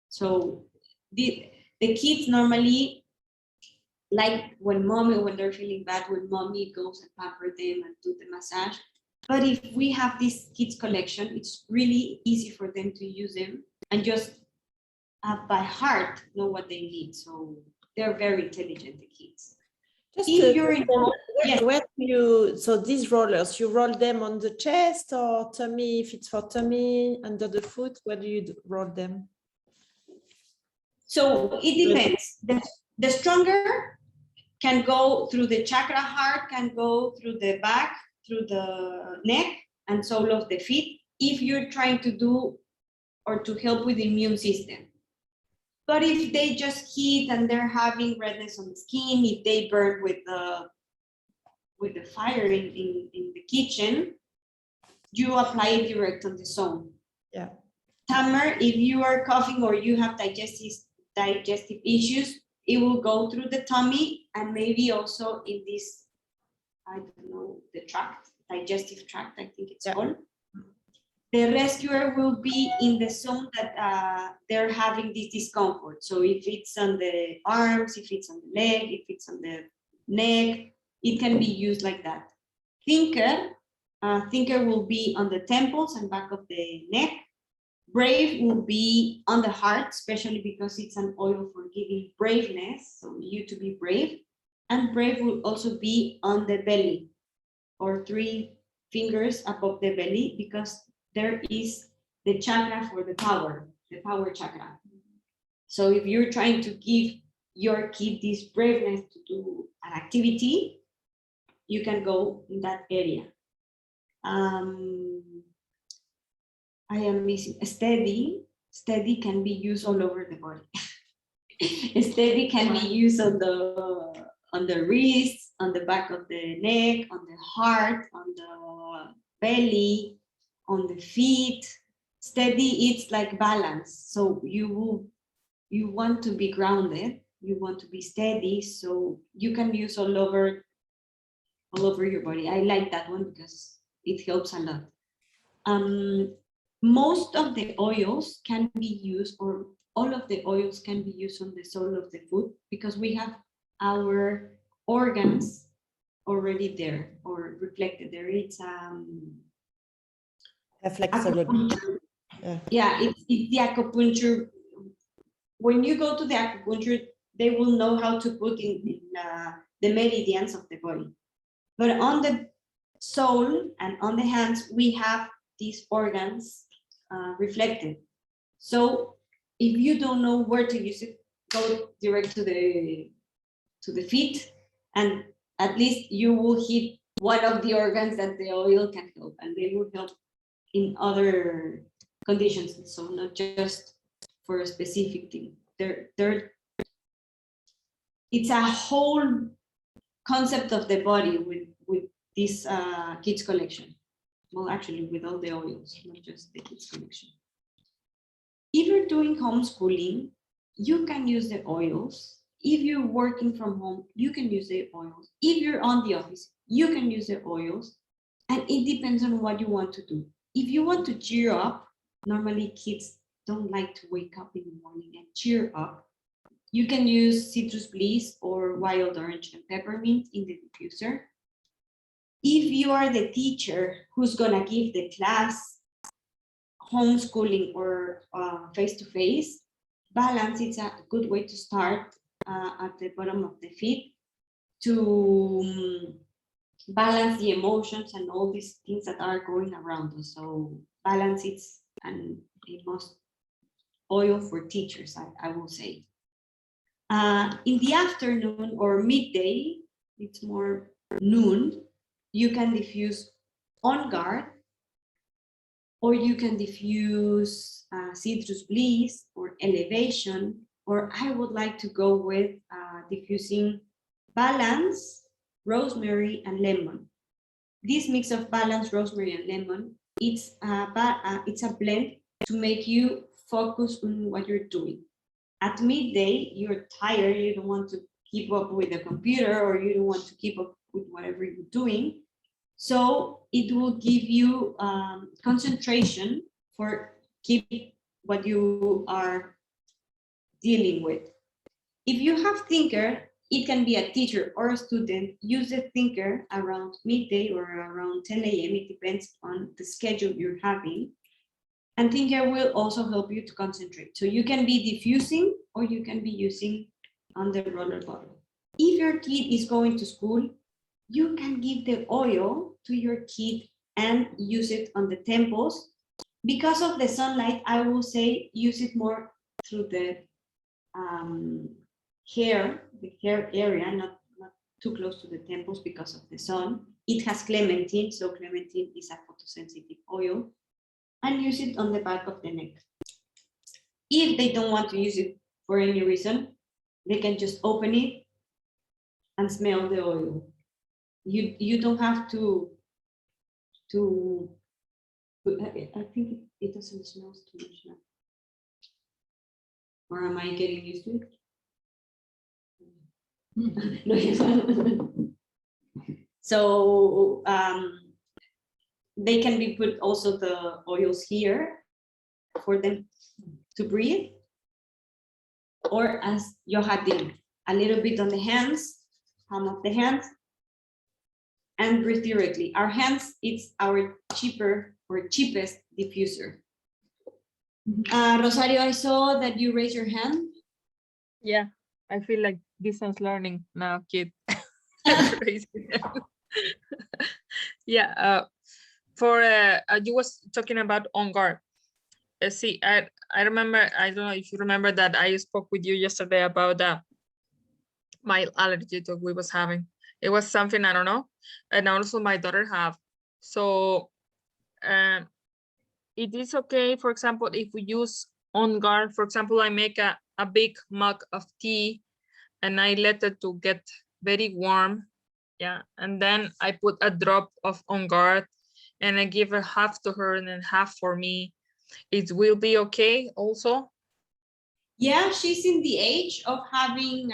So the kids normally like when they're feeling bad, when mommy goes and pamper them and do the massage. But if we have this kids collection, it's really easy for them to use them and just by heart know what they need. So they're very intelligent, the kids. Just If you're in, yes. Where do you, so these rollers, you roll them on the chest or tummy, if it's for tummy, under the foot, where do you roll them? So it depends. The Stronger can go through the chakra heart, can go through the back, through the neck and sole of the feet, if you're trying to do or to help with the immune system. But if they just heat and they're having redness on the skin, if they burn with the fire in the kitchen, you apply it direct on the zone. Yeah. Tamer, if you are coughing or you have digestive issues, it will go through the tummy and maybe also in this, I don't know, the tract, digestive tract, I think it's called. The Rescuer will be in the zone that they're having this discomfort. So if it's on the arms, if it's on the leg, if it's on the neck, it can be used like that. Thinker will be on the temples and back of the neck. Brave will be on the heart, especially because it's an oil for giving braveness, so you to be brave. And Brave will also be on the belly, or 3 fingers above the belly, because there is the chakra for the power chakra. So if you're trying to give your kid this braveness to do an activity, you can go in that area. I am missing steady. Steady can be used all over the body. Steady can be used on the wrists, on the back of the neck, on the heart, on the belly, on the feet. Steady, it's like balance. So you want to be grounded, you want to be steady, so you can use all over your body. I like that one because it helps a lot. Most of the oils can be used, or all of the oils can be used on the sole of the foot, because we have our organs already there or reflected there. It's acupuncture. Yeah, it's the acupuncture. When you go to the acupuncture, they will know how to put in the meridians of the body. But on the sole and on the hands, we have these organs reflected. So if you don't know where to use it, go direct to the feet, and at least you will hit one of the organs that the oil can help, and they will help in other conditions. So not just for a specific thing. It's a whole concept of the body with this kids collection. Well, actually, with all the oils, not just the kids collection. If you're doing homeschooling, you can use the oils. If you're working from home, you can use the oils. If you're on the office, you can use the oils. And it depends on what you want to do. If you want to cheer up, normally kids don't like to wake up in the morning and cheer up. You can use citrus bliss or wild orange and peppermint in the diffuser. If you are the teacher who's gonna give the class homeschooling or face-to-face, balance is a good way to start at the bottom of the feet to balance the emotions and all these things that are going around us. So balance is a must oil for teachers, I will say. In the afternoon or midday, it's more noon, you can diffuse On Guard, or you can diffuse Citrus Bliss or Elevation, or I would like to go with diffusing Balance, Rosemary, and Lemon. This mix of Balance, Rosemary, and Lemon, it's a blend to make you focus on what you're doing. At midday, you're tired, you don't want to keep up with the computer, or you don't want to keep up with whatever you're doing. So it will give you concentration for keep what you are dealing with. If you have Thinker, it can be a teacher or a student, use the Thinker around midday or around 10 a.m. It depends on the schedule you're having. And Thinker will also help you to concentrate. So you can be diffusing or you can be using on the roller bottle. If your kid is going to school, you can give the oil to your kid and use it on the temples. Because of the sunlight, I will say use it more through the hair area, not too close to the temples because of the sun. It has clementine, so clementine is a photosensitive oil, and use it on the back of the neck. If they don't want to use it for any reason, they can just open it and smell the oil. You don't have to I think it doesn't smell too much now. Or am I getting used to it? So they can be put also the oils here for them to breathe, or as Yoha did, a little bit on the hands, palm of the hands, and breathe directly. Our hands, it's our cheapest diffuser. Rosario, I saw that you raised your hand. Yeah, I feel like distance learning now, kid. Yeah, for you was talking about On Guard. See, I remember, I don't know if you remember that I spoke with you yesterday about my allergy that we was having. It was something, I don't know, and also my daughter have. So it is okay, for example, if we use On Guard, for example, I make a big mug of tea and I let it to get very warm, yeah, and then I put a drop of On Guard and I give her half to her and then half for me. It will be okay also? Yeah, she's in the age of having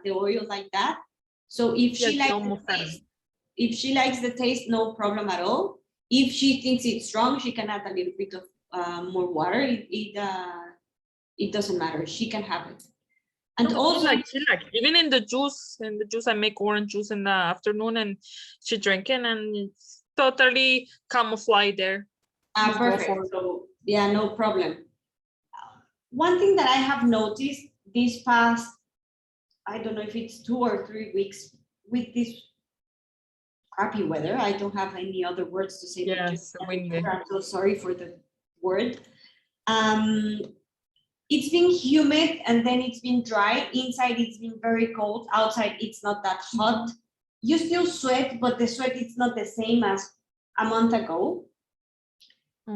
the oil like that. So if she Yes, likes almost the taste, if she likes the taste, no problem at all. If she thinks it's strong, she can add a little bit of more water. It doesn't matter. She can have it. And no, also, she like even in the juice, I make orange juice in the afternoon and she drinking and it's totally camouflage there. Just go perfect. for it. So yeah, no problem. One thing that I have noticed this past, I don't know if it's 2 or 3 weeks with this crappy weather. I don't have any other words to say. Yes, windy. I'm so sorry for the word. It's been humid and then it's been dry. Inside it's been very cold. Outside it's not that hot. You still sweat, but the sweat is not the same as a month ago.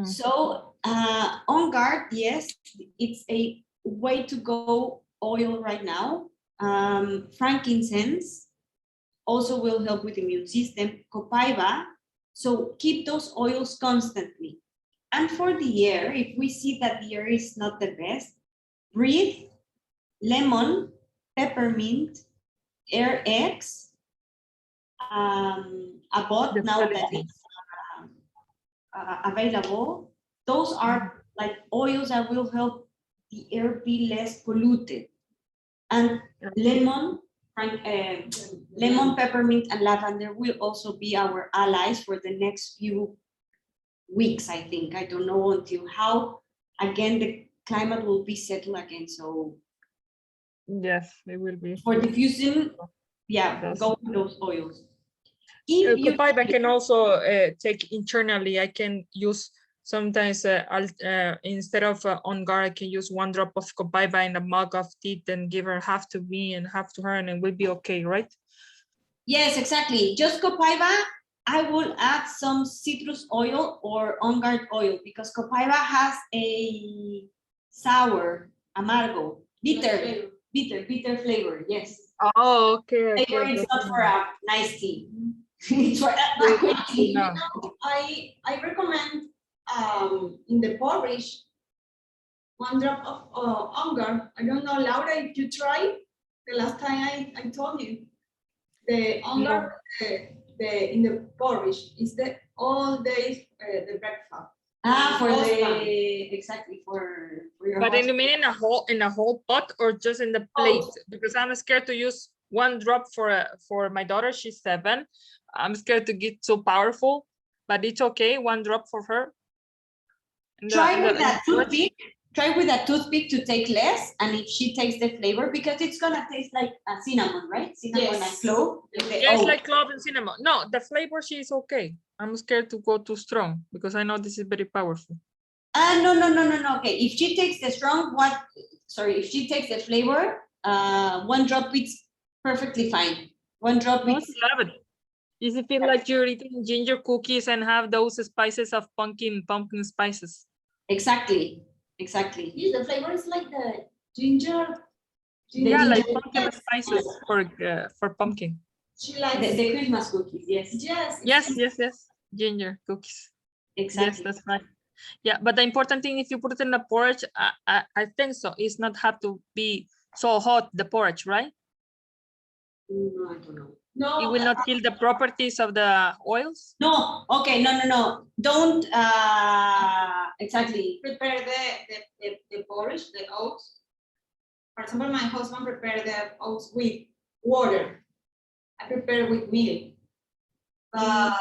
So On Guard, yes, it's a way to go oil right now. Frankincense also will help with immune system. Copaiba, so keep those oils constantly. And for the air, if we see that the air is not the best, breathe, lemon, peppermint, Air X, Abbott now that it's available. Those are like oils that will help the air be less polluted. And lemon, lemon, peppermint, and lavender will also be our allies for the next few weeks, I think. I don't know until how, again, the climate will be settled again. So Yes, they will be. for diffusing, yeah, Yes. go with those oils. If you, Copaiba I can also take internally. I can use sometimes instead of On Guard, I can use 1 drop of Copaiba in a mug of tea and give her half to me and half to her, and it will be okay, right? yes, exactly. Just Copaiba, I will add some citrus oil or On Guard oil because Copaiba has a sour, amargo, bitter flavor. Yes. Oh, okay. Flavor is not for a nice tea. It's for a quick tea. No. I recommend in the porridge 1 drop of On Guard. I don't know, Laura, if you try the last time I told you the On Guard in the porridge is the all day the breakfast. For Husband. exactly for your But husband. you mean in a whole pot or just in the plate? Because I'm scared to use 1 drop for my daughter. She's 7. I'm scared to get so powerful, but it's okay. 1 drop for her. Try with that toothpick. Try with a toothpick to take less, and if she takes the flavor, because it's gonna taste like a cinnamon, right? Cinnamon and Yes. clove. Yeah, it's like clove and cinnamon. No, the flavor she is okay. I'm scared to go too strong because I know this is very powerful. No. Okay, if she takes the strong, if she takes the flavor, 1 drop is perfectly fine. 1 drop No, is she love it. Does it feel like you're eating ginger cookies and have those spices of pumpkin spices? exactly. Yes, the flavor is like the ginger. Yeah, like ginger- pumpkin spices for pumpkin. She likes the Christmas cookies, yes. Yes. Ginger cookies. Exactly. Yes, that's right. Yeah, but the important thing, if you put it in the porridge, I think so. It's not have to be so hot, the porridge, right? No, I don't know. No, It will not kill the properties of the oils. No, okay, no. Don't exactly. prepare the porridge, the oats. For example, my husband prepared the oats with water. I prepare with milk. But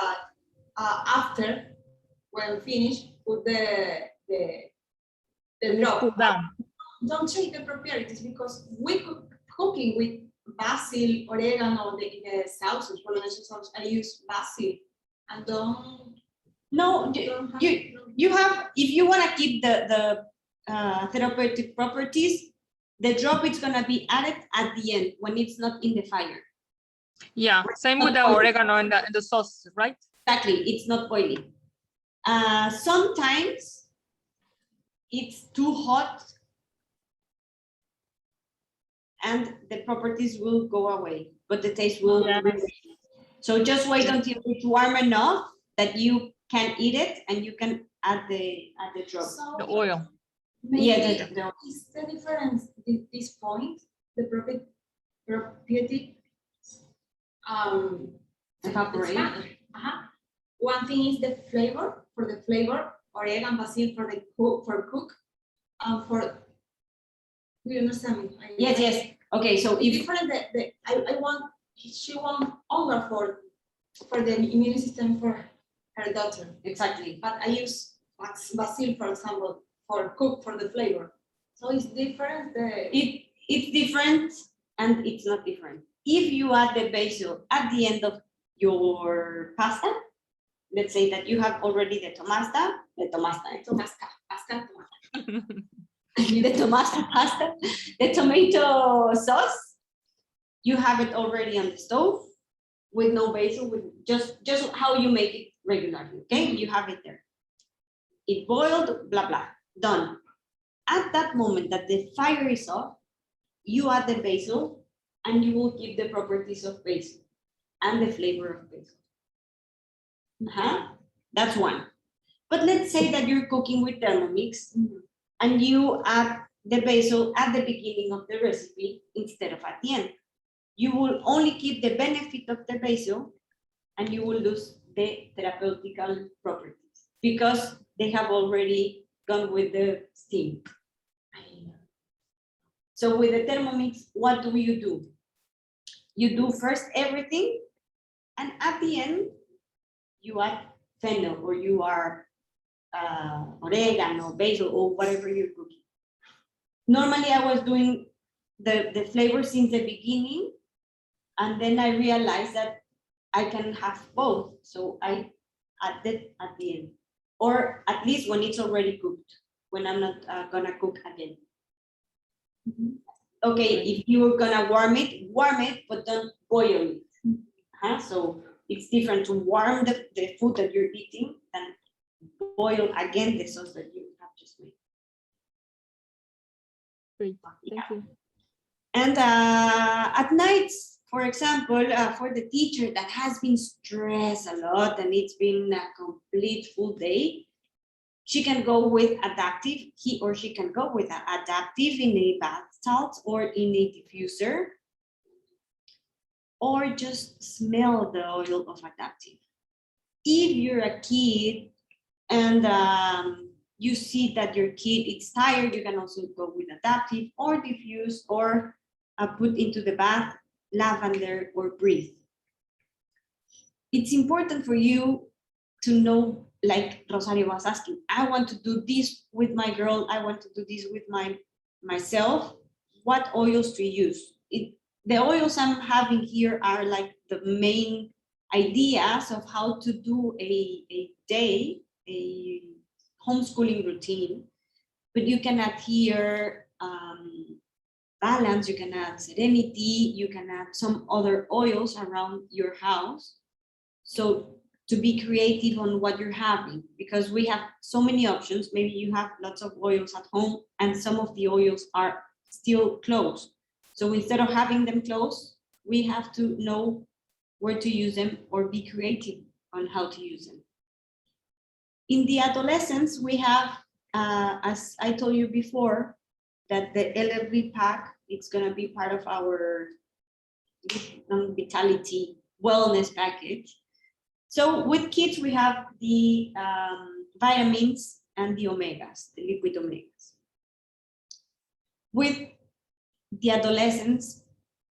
after, when finished, put the drop. Cool down. Don't change the properties because we cooking with basil, oregano, the sauces, bolognese sauce. I use basil and don't. No, you have, if you want to keep the therapeutic properties, the drop is going to be added at the end when it's not in the fire. Yeah, same with the oregano and the sauce, right? Exactly, it's not boiling. Sometimes it's too hot and the properties will go away, but the taste will remain. So just wait until it's warm enough that you can eat it and you can add the drop. So The oil. maybe Yeah, is the difference at this point, the property Evaporate. One thing is the flavor, for the flavor, oregano, basil for the cook, for, do you understand me? Yes. Okay, so if Different, she want honor for the immune system for her daughter, exactly. but I use basil, for example, for cook for the flavor. So it's different. It's different and it's not different. If you add the basil at the end of your pasta, let's say that you have already the tomasta pasta, the tomato sauce, you have it already on the stove with no basil, with just how you make it regularly, okay? You have it there. It boiled, blah, blah, done. At that moment that the fire is off, you add the basil and you will keep the properties of basil. and the flavor of basil. That's one. But let's say that you're cooking with Thermomix and you add the basil at the beginning of the recipe instead of at the end. You will only keep the benefit of the basil and you will lose the therapeutical properties because they have already gone with the steam. So with the Thermomix, what do? You do first everything, and at the end, you add fennel or you are oregano, basil, or whatever you're cooking. Normally, I was doing the flavor since the beginning, and then I realized that I can have both. So I added at the end, or at least when it's already cooked, when I'm not gonna cook again. Okay, if you're gonna warm it, but don't boil it. So it's different to warm the food that you're eating than boil again the sauce that you have just made. Great, thank you. And at nights, for example, for the teacher that has been stressed a lot and it's been a complete full day, she can go with adaptive, he or she can go with adaptive in a bath salt or in a diffuser, or just smell the oil of adaptive. If you're a kid and you see that your kid is tired, you can also go with adaptive or diffuse or put into the bath lavender or breathe. It's important for you to know, like Rosario was asking, I want to do this with my girl, I want to do this with myself. What oils to use? The oils I'm having here are like the main ideas of how to do a homeschooling routine, but you can add here balance, you can add serenity, you can add some other oils around your house. So to be creative on what you're having, because we have so many options. Maybe you have lots of oils at home and some of the oils are still closed. So instead of having them close, we have to know where to use them or be creative on how to use them. In the adolescents, we have, as I told you before, that the LFV pack, it's gonna be part of our vitality wellness package. So with kids, we have the vitamins and the omegas, the liquid omegas. With the adolescents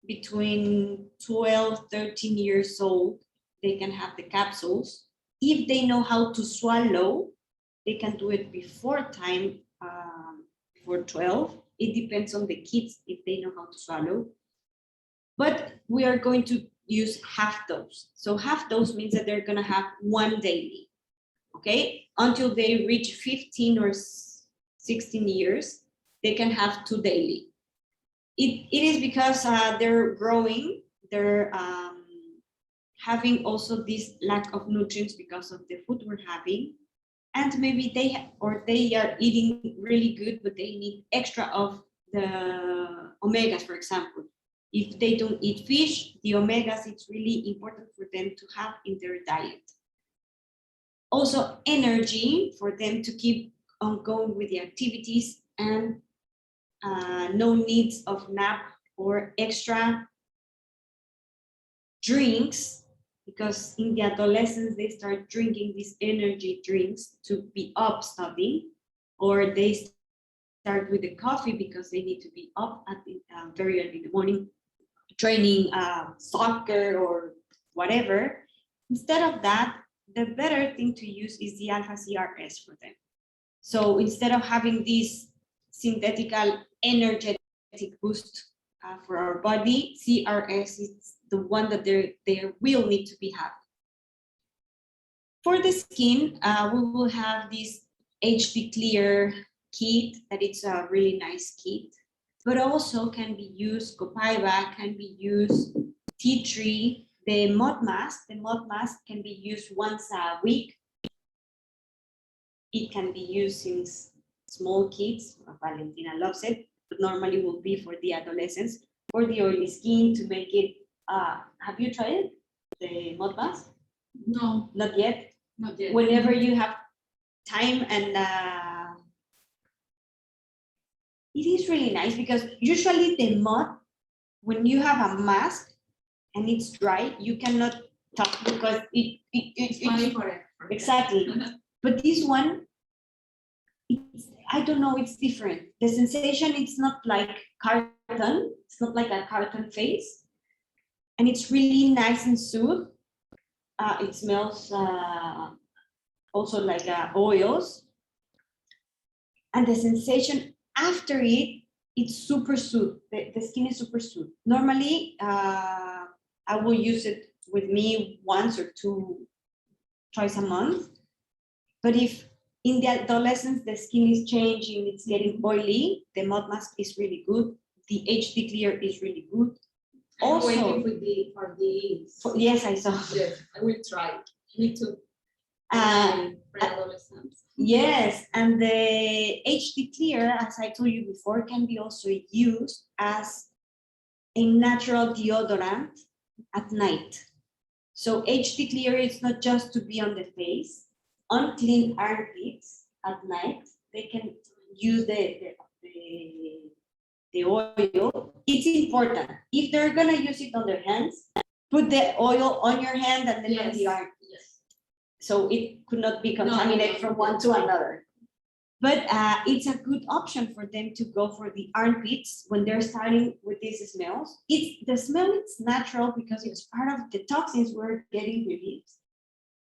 between 12, 13 years old, they can have the capsules. If they know how to swallow, they can do it before time, for 12. It depends on the kids if they know how to swallow. But we are going to use half dose. So half dose means that they're gonna have one daily, okay? Until they reach 15 or 16 years, they can have 2 daily. It is because they're growing, they're having also this lack of nutrients because of the food we're having. And maybe they are eating really good, but they need extra of the omegas, for example. If they don't eat fish, the omegas, it's really important for them to have in their diet. Also energy for them to keep on going with the activities, and no needs of nap or extra drinks, because in the adolescence, they start drinking these energy drinks to be up studying, or they start with the coffee because they need to be up at the, very early in the morning, training soccer or whatever. Instead of that, the better thing to use is the alpha CRS for them. So instead of having this synthetical energetic boost for our body, CRS is the one that they will need to be having. For the skin, we will have this HD Clear kit, that it's a really nice kit, but also can be used, Copaiba can be used, tea tree, the mud mask can be used once a week. It can be used in small kids, Valentina loves it, but normally will be for the adolescents, for the oily skin, to make it, have you tried it? the mud mask? No, Not yet. not yet. Whenever you have time, and it is really nice because usually the mud, when you have a mask and it's dry, you cannot talk because It's funny for it. exactly. But this one, I don't know, it's different. The sensation, it's not like carton, it's not like a carton face. And it's really nice and soothe. It smells also like oils. And the sensation after it, it's super soothe. The skin is super soothe. Normally, I will use it with me once or twice a month. But if in the adolescence, the skin is changing, it's getting oily, the mud mask is really good. The HD Clear is really good. I'm Also, waiting for these. yes, I saw. Yes, I will try. Me too. For adolescents. Yes, and the HD Clear, as I told you before, can be also used as a natural deodorant at night. So HD Clear is not just to be on the face. Unclean armpits at night, they can use the oil. It's important. If they're gonna use it on their hands, put the oil on your hand and then on the arm. Yes. So it could not be contaminated from one to another. But it's a good option for them to go for the armpits when they're starting with these smells. The smell is natural because it's part of the toxins we're getting released.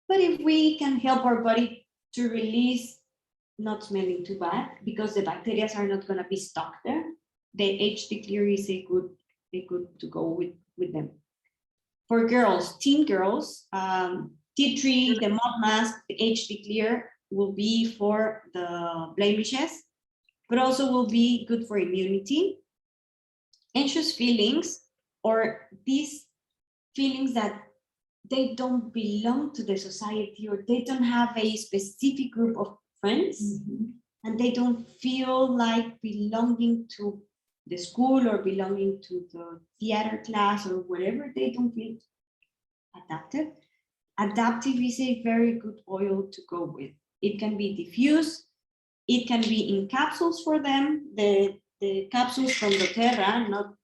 But if we can help our body to release not smelling too bad, because the bacteria are not going to be stuck there, the HD Clear is a good to go with them. For girls, teen girls, tea tree, the mud mask, the HD Clear will be for the blemishes, but also will be good for immunity. Anxious feelings, or these feelings that they don't belong to the society, or they don't have a specific group of friends, and they don't feel like belonging to the school or belonging to the theater class or whatever, they don't feel adapted. Adaptive is a very good oil to go with. It can be diffused, it can be in capsules for them. The capsules from doTERRA, not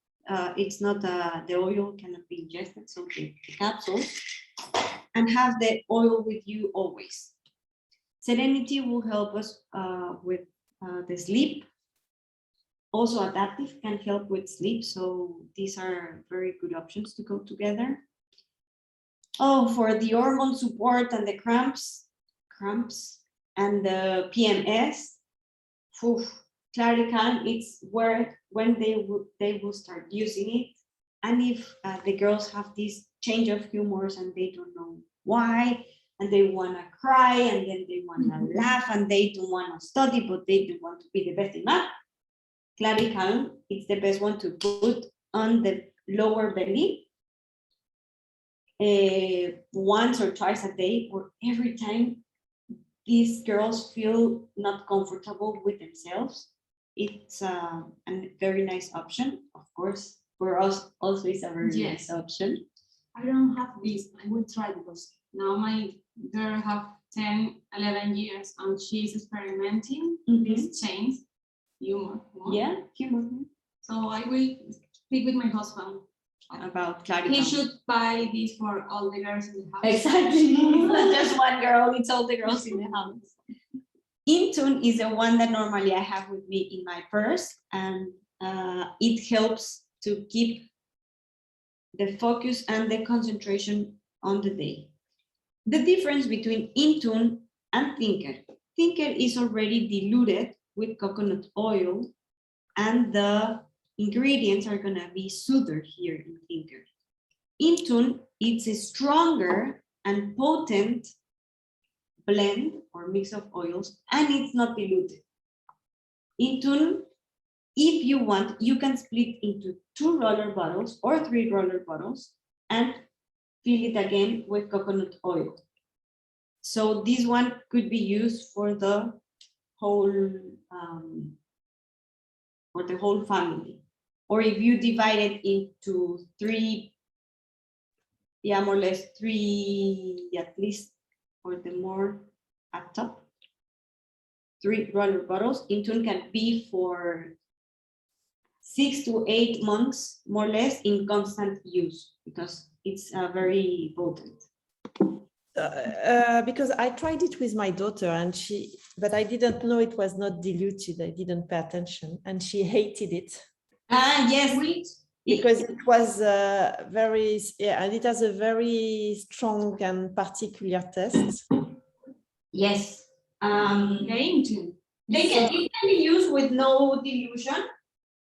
it's not the oil cannot be ingested, so the capsules, and have the oil with you always. Serenity will help us with the sleep. Also, adaptive can help with sleep, so these are very good options to go together. Oh, for the hormone support and the cramps and the PMS, Clarican, it's where when they will start using it. And if the girls have this change of humors and they don't know why, and they want to cry, and then they want to laugh, and they don't want to study, but they do want to be the best in math, Clarican, it's the best one to put on the lower belly once or twice a day, or every time these girls feel not comfortable with themselves. It's a very nice option. Of course, for us also it's a very nice option. I don't have this. I will try, because now my girl have 10, 11 years and she's experimenting these chains. Humor. Yeah, humor. So I will speak with my husband about Clarican. He should buy this for all the girls in the house. Exactly. It's not just one girl, it's all the girls in the house. Intune is the one that normally I have with me in my purse, and it helps to keep the focus and the concentration on the day. The difference between Intune and Thinker. Thinker is already diluted with coconut oil, and the ingredients are gonna be smoother here in Thinker. Intune, it's a stronger and potent blend or mix of oils, and it's not diluted. Intune, if you want, you can split into 2 roller bottles or 3 roller bottles and fill it again with coconut oil. So this one could be used for the whole family. Or if you divide it into 3 Yeah, more or less 3 at least, or the more at top. 3 roller bottles. Intune can be for 6 to 8 months, more or less, in constant use because it's very potent. Because I tried it with my daughter but I didn't know it was not diluted. I didn't pay attention and she hated it. Yes, Because it was and it has a very strong and particular taste. yes. Intune. It can be used with no dilution,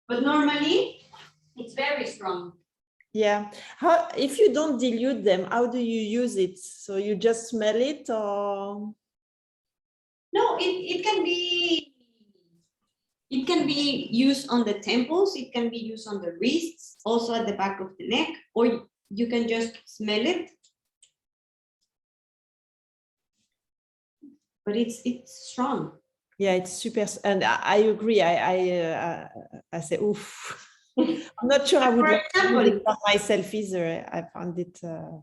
but normally it's very strong. Yeah. If you don't dilute them, how do you use it? So you just smell it, or? No, it can be used on the temples, it can be used on the wrists, also at the back of the neck, or you can just smell it. But it's strong. Yeah, it's super, and I agree. I say, oof. I'm not sure I would For like to example, do it for myself either. I found it.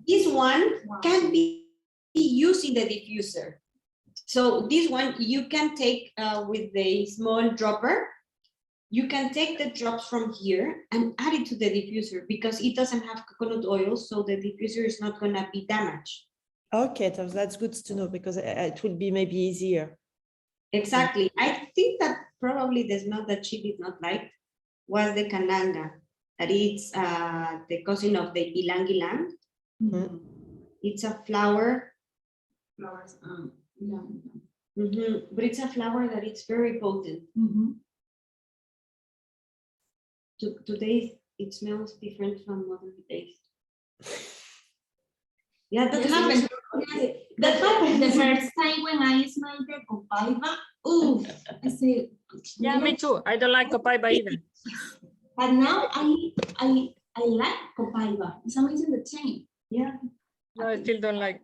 This one can be used in the diffuser. So this one you can take with the small dropper. You can take the drops from here and add it to the diffuser because it doesn't have coconut oil, so the diffuser is not going to be damaged. Okay, that's good to know because it will be maybe easier. Exactly. I think that probably the smell that she did not like was the cananga, that it's the cousin of the ilang ilang. Mhm. It's a flower. Flowers. But it's a flower that it's very potent. Today it smells different from other days. Yeah, that happens. That happened. The first time when I smelled the copaiba, I say, Yeah, me too. I don't like copaiba either. But now I like copaiba. It's amazing the change. Yeah. No, I still don't like.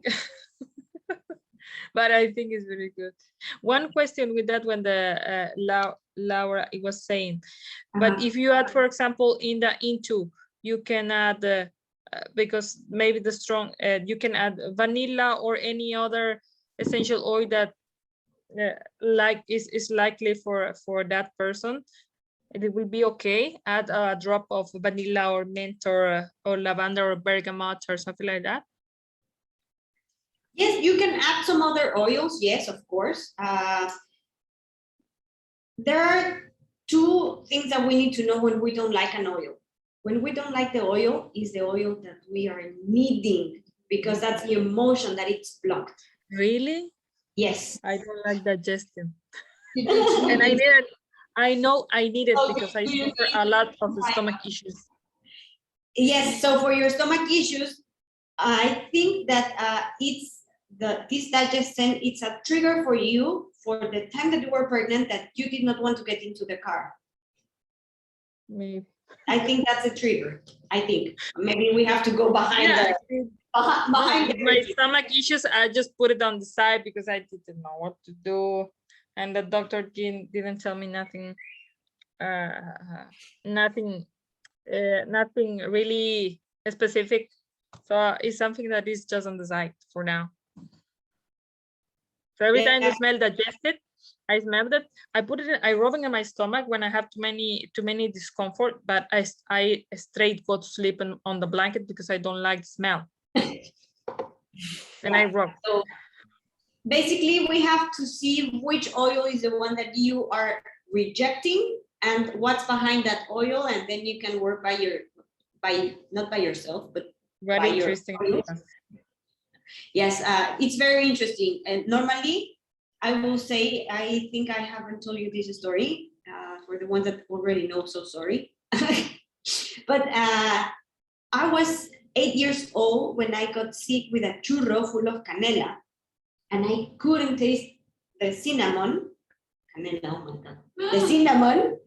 But I think it's very good. One question with that when the Laura it was saying, but if you add, for example, in the Intune, you can add because maybe the strong you can add vanilla or any other essential oil that is likely for that person. It will be okay. Add a drop of vanilla or mint or lavender or bergamot or something like that. Yes, you can add some other oils. Yes, of course. There are 2 things that we need to know when we don't like an oil. When we don't like the oil, is the oil that we are needing because that's the emotion that it's blocked. Really? Yes. I don't like digestion. And I know I need it because I suffer a lot of stomach issues. Yes, so for your stomach issues, I think that this digestion, it's a trigger for you for the time that you were pregnant that you did not want to get into the car. Maybe. I think that's a trigger. I think maybe we have to go behind my stomach issues. I just put it on the side because I didn't know what to do, and the doctor didn't tell me nothing. Nothing really specific. So it's something that is just on the side for now. So every time I smell digested, I smell that. I put it. I rub it in my stomach when I have too many discomfort. But I straight go to sleep on the blanket because I don't like the smell. And I rub. So basically, we have to see which oil is the one that you are rejecting and what's behind that oil, and then you can work not by yourself, but very interesting. Yes, it's very interesting. And normally, I will say, I think I haven't told you this story. For the ones that already know, so sorry. But I was 8 years old when I got sick with a churro full of canela, and I couldn't taste the cinnamon. Canela, oh my God. The cinnamon.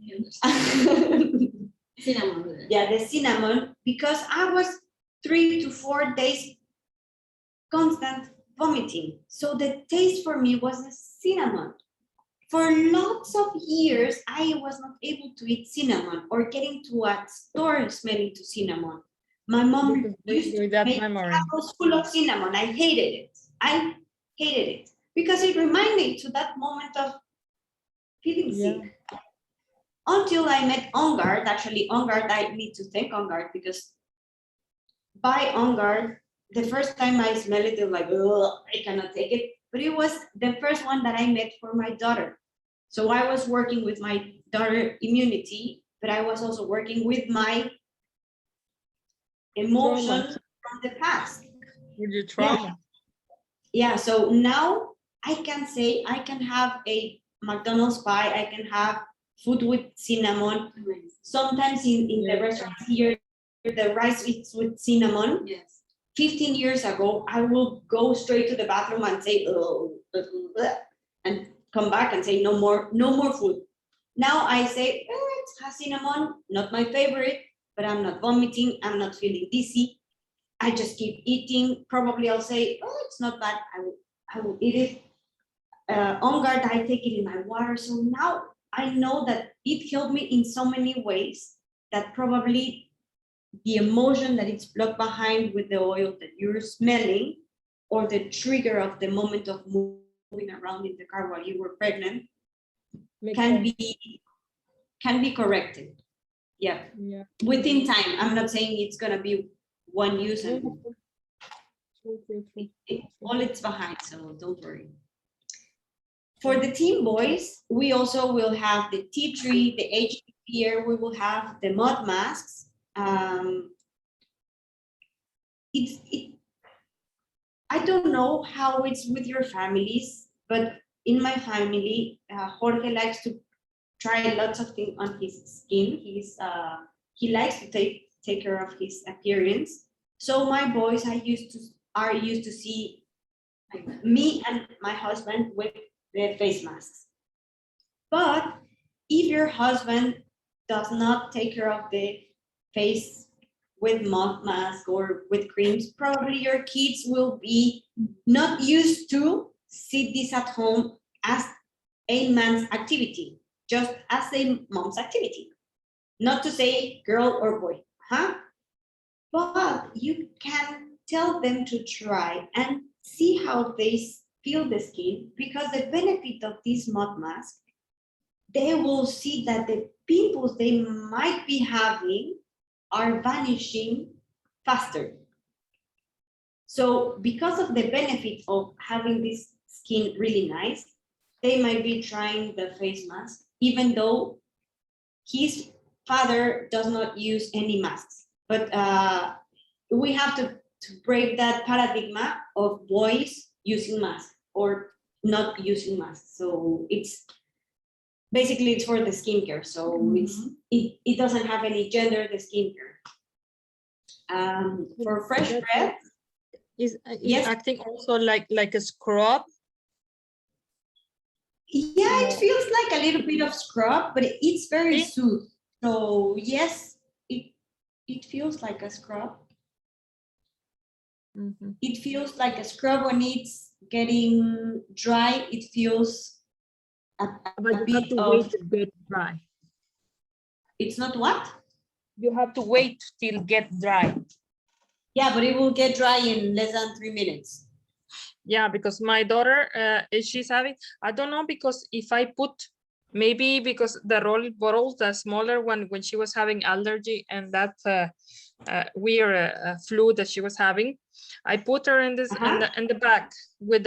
Cinnamon. Yeah, the cinnamon, because I was 3 to 4 days constant vomiting. So the taste for me was the cinnamon. For lots of years, I was not able to eat cinnamon or get into a store smelling to cinnamon. My mom Because used to with that make memory. apples full of cinnamon. I hated it. I hated it because it reminded me to that moment of feeling Yeah. sick. Until I met On Guard. Actually, On Guard, I need to thank On Guard because by On Guard, the first time I smelled it, it was like, oh, I cannot take it. But it was the first one that I met for my daughter. So I was working with my daughter immunity, but I was also working with my emotion from the past. With your trauma. Yeah, so now I can say I can have a McDonald's pie, I can have food with cinnamon. Amazing. Sometimes in the Yeah. restaurants here, the rice is with cinnamon. Yes. 15 years ago, I will go straight to the bathroom and say, oh, and come back and say, no more food. Now I say, it has cinnamon, not my favorite, but I'm not vomiting, I'm not feeling dizzy. I just keep eating. Probably I'll say, oh, it's not bad. I will eat it. On Guard, I take it in my water. So now I know that it helped me in so many ways that probably the emotion that it's plugged behind with the oil that you're smelling, or the trigger of the moment of moving around in the car while you were pregnant, Makes can sense. be corrected. Yeah, Yeah. within time. I'm not saying it's gonna be one use and all it's behind, so don't worry. For the teen boys, we also will have the tea tree, the H here, we will have the mud masks. I don't know how it's with your families, but in my family, Jorge likes to try lots of things on his skin. He likes to take care of his appearance. So my boys are used to see me and my husband with the face masks. But if your husband does not take care of the face with mud mask or with creams, probably your kids will be not used to see this at home as a man's activity, just as a mom's activity. Not to say girl or boy, huh? But you can tell them to try and see how they feel the skin, because the benefit of this mud mask, they will see that the pimples they might be having are vanishing faster. So because of the benefit of having this skin really nice, they might be trying the face mask, even though his father does not use any masks. But we have to break that paradigm of boys using masks or not using masks. So it's basically it's for the skincare. So it doesn't have any gender, the skincare. For fresh bread, Is yes. acting also like a scrub? Yeah, it feels like a little bit of scrub, but it's very See? soothe. So yes, it feels like a scrub. Mhm. It feels like a scrub when it's getting dry. It feels a But you have bit to of. wait to get dry. It's not what? You have to wait till get dry. Yeah, but it will get dry in less than 3 minutes. Yeah, because my daughter, she's having, I don't know, because if I put, maybe because the roll bottles, the smaller one, when she was having allergy and that weird flu that she was having, I put her in this in the back with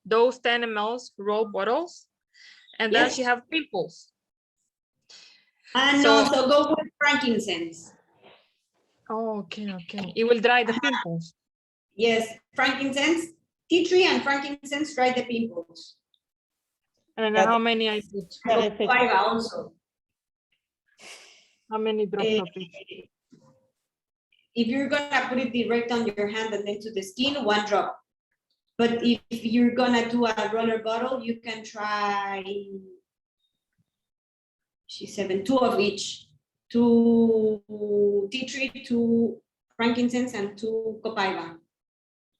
those 10 ml roll bottles, and then Yes. she have pimples. And So- also go with frankincense. Oh, okay. It will dry the pimples. Yes, frankincense, tea tree and frankincense dry the pimples. And That- how many I put? Five also. How many drops of it? If you're gonna put it direct on your hand and then to the skin, 1 drop. But if you're gonna do a roller bottle, you can try, she's 7, 2 of each. 2 tea tree, 2 frankincense, and 2 copaiba.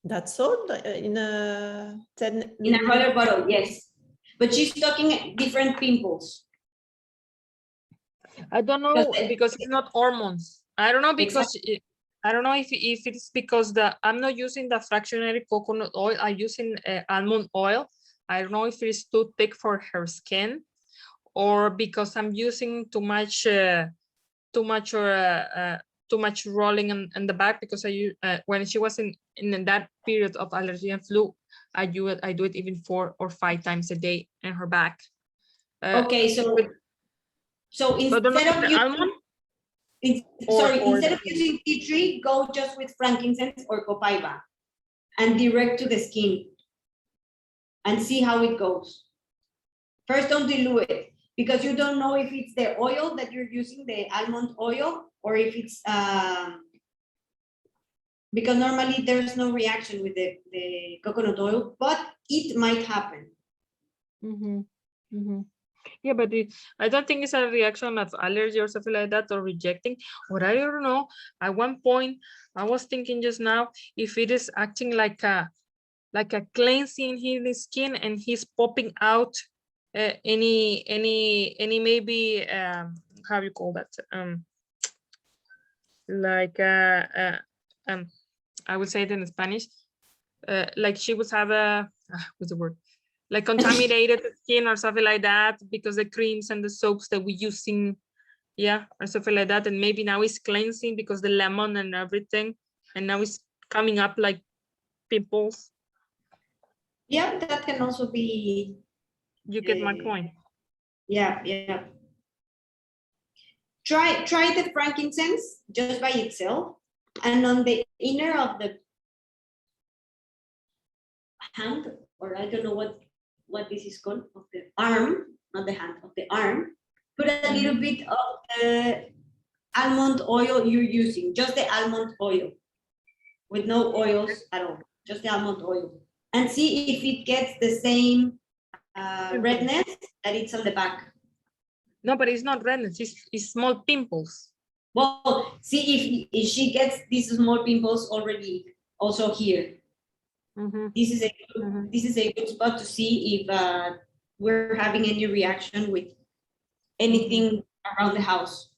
That's all in a 10 In a roller bottle, yes. But she's talking different pimples. I don't know Because because it's not hormones. I don't know because I don't know if it's because I'm not using the fractionated coconut oil. I'm using almond oil. I don't know if it's too thick for her skin, or because I'm using too much rolling in the back, because when she was in that period of allergy and flu, I do it even 4 or 5 times a day in her back. Okay, so I don't know instead if of the using, almond instead of the- using tea tree, go just with frankincense or copaiba and direct to the skin and see how it goes. First, don't dilute it because you don't know if it's the oil that you're using, the almond oil, or if it's because normally there's no reaction with the coconut oil, but it might happen. Yeah, but I don't think it's a reaction of allergy or something like that, or rejecting. What I don't know, at one point, I was thinking just now, if it is acting like a cleansing his skin, and he's popping out any maybe how you call that, like I would say it in Spanish, like she would have what's the word, like contaminated skin or something like that, because the creams and the soaps that we using, yeah, or something like that, and maybe now it's cleansing because the lemon and everything, and now it's coming up like pimples. Yeah, that can also be. You get my point. Yeah. Try the frankincense just by itself, and on the inner of the hand, or I don't know what this is called, of the arm, not the hand, of the arm, put a little bit of the almond oil you're using, just the almond oil, with no oils at all, just the almond oil, and see if it gets the same redness that it's on the back. No, but it's not redness, it's small pimples. Well, see if she gets these small pimples already also here. This is a good spot to see if we're having any reaction with anything around the house.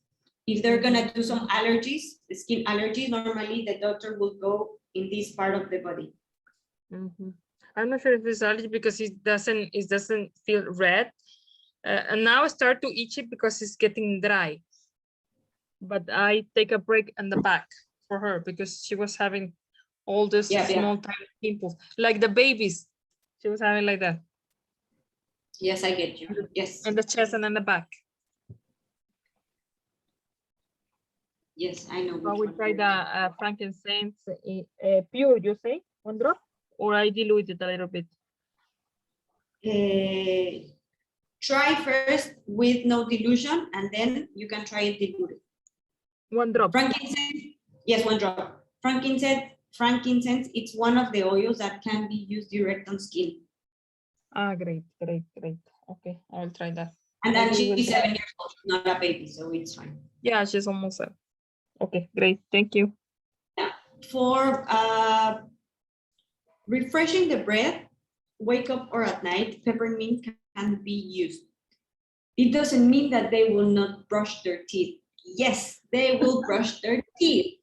If they're gonna do some allergies, the skin allergies, normally the doctor will go in this part of the body. I'm not sure if it's allergy because it doesn't feel red, and now I start to itch it because it's getting dry. But I take a break in the back for her because she was having all this small tiny pimples, like the babies. She was having like that. Yes, I get you. Yes. And the chest and then the back. Yes, I know. I will try the frankincense pure, you say, 1 drop, or I dilute it a little bit. Try first with no dilution, and then you can try it diluted. 1 drop. Frankincense, yes, 1 drop. Frankincense, it's one of the oils that can be used direct on skin. Great. Okay, I will try that. And then she's 7 years old, she's not a baby, so it's fine. Yeah, she's almost 7. Okay, great, thank you. Yeah. For refreshing the breath, wake up or at night, peppermint can be used. It doesn't mean that they will not brush their teeth. Yes, they will brush their teeth.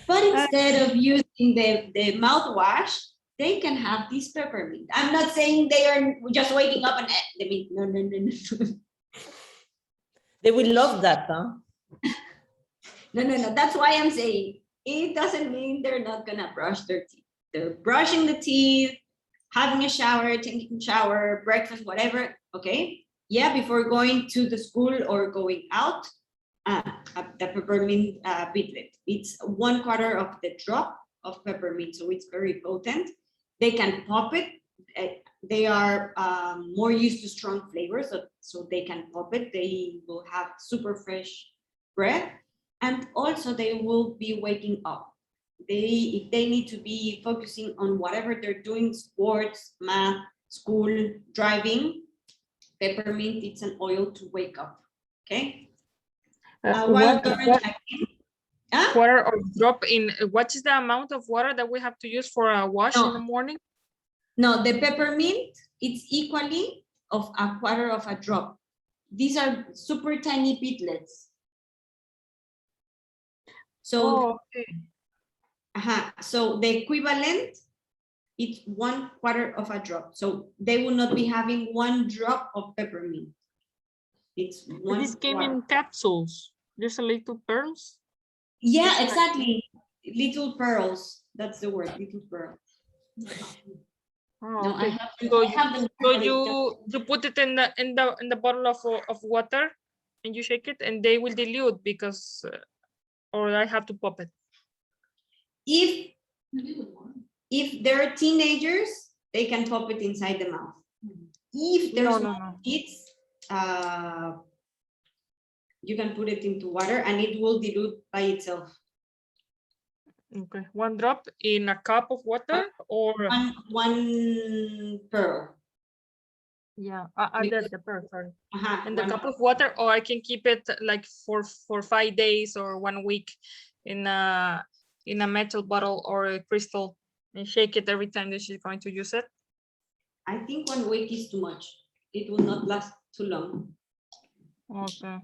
But instead of using the mouthwash, they can have this peppermint. I'm not saying they are just waking up and no. They will love that, huh? No. That's why I'm saying it doesn't mean they're not gonna brush their teeth. They're brushing the teeth, having a shower, taking a shower, breakfast, whatever. Okay. Yeah, before going to the school or going out, the peppermint beadlet. It's 1/4 of the drop of peppermint, so it's very potent. They can pop it. They are more used to strong flavors, so they can pop it. They will have super fresh breath, and also they will be waking up. If they need to be focusing on whatever they're doing, sports, math, school, driving, peppermint, it's an oil to wake up. Okay. Water or drop in, what is the amount of water that we have to use for a wash in the morning? No, the peppermint, it's equally of 1/4 of a drop. These are super tiny beadlets. So, Oh, okay. so the equivalent, it's 1/4 of a drop. So they will not be having 1 drop of peppermint. It's But this came 1/4. in capsules. There's a little pearls. Yeah, It's like- exactly. Little pearls. That's the word, little pearls. Oh, No, I okay. have to, So I have them. So separate, you put it in the bottle of water and you shake it and they will dilute because or I have to pop it. If Maybe with more. if they're teenagers, they can pop it inside the mouth. If No, there's no, no. kids, you can put it into water and it will dilute by itself. Okay, 1 drop in a cup of water or One pearl. yeah, I did the pearl, sorry. In the 1 cup of water, or I can keep it like for 5 days or 1 week in a metal bottle or a crystal and shake it every time that she's going to use it. I think 1 week is too much. It will not last too long. Okay,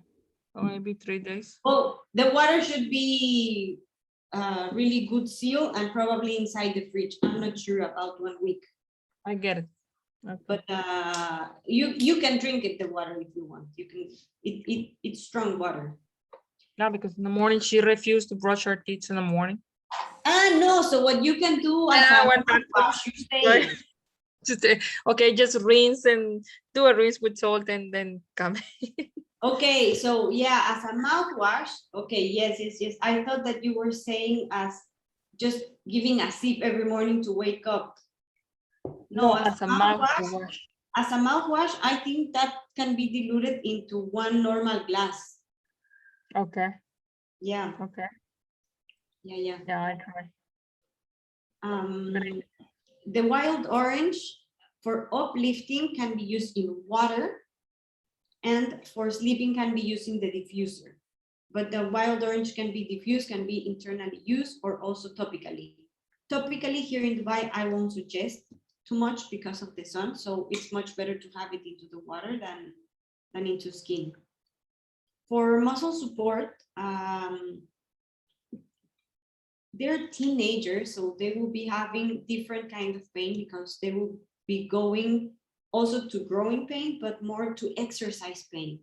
so maybe 3 days. Oh, the water should be really good seal and probably inside the fridge. I'm not sure about 1 week, I get it. Okay. but you can drink it, the water, if you want. You can. It's strong water. No, because in the morning she refused to brush her teeth in the morning. No. So what you can do as Yeah, a when that mouthwash, you say, Right. Just okay, just rinse and do a rinse with salt and then come. okay, so yeah, as a mouthwash. Okay, yes. I thought that you were saying as just giving a sip every morning to wake up. No, as a mouthwash. As a mouthwash, I think that can be diluted into 1 normal glass. Okay, Yeah, okay. yeah. Yeah, I try. Great. The wild orange for uplifting can be used in water, and for sleeping can be used in the diffuser. But the wild orange can be diffused, can be internally used, or also topically. Topically, here in Dubai, I won't suggest too much because of the sun, so it's much better to have it into the water than into skin. For muscle support, they're teenagers, so they will be having different kind of pain because they will be going also to growing pain, but more to exercise pain.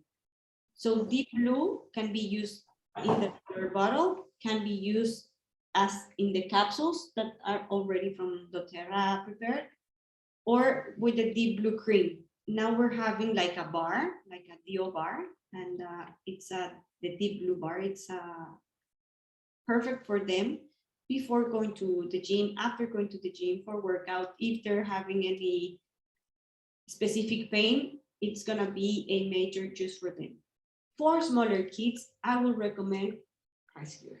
So Deep Blue can be used in the water bottle, can be used as in the capsules that are already from doTERRA prepared, or with the Deep Blue cream. Now we're having like a bar, like a Dio bar, and it's the Deep Blue bar. It's perfect for them before going to the gym, after going to the gym for workout. If they're having any specific pain, it's gonna be a major juice for them. For smaller kids, I will recommend Rescue.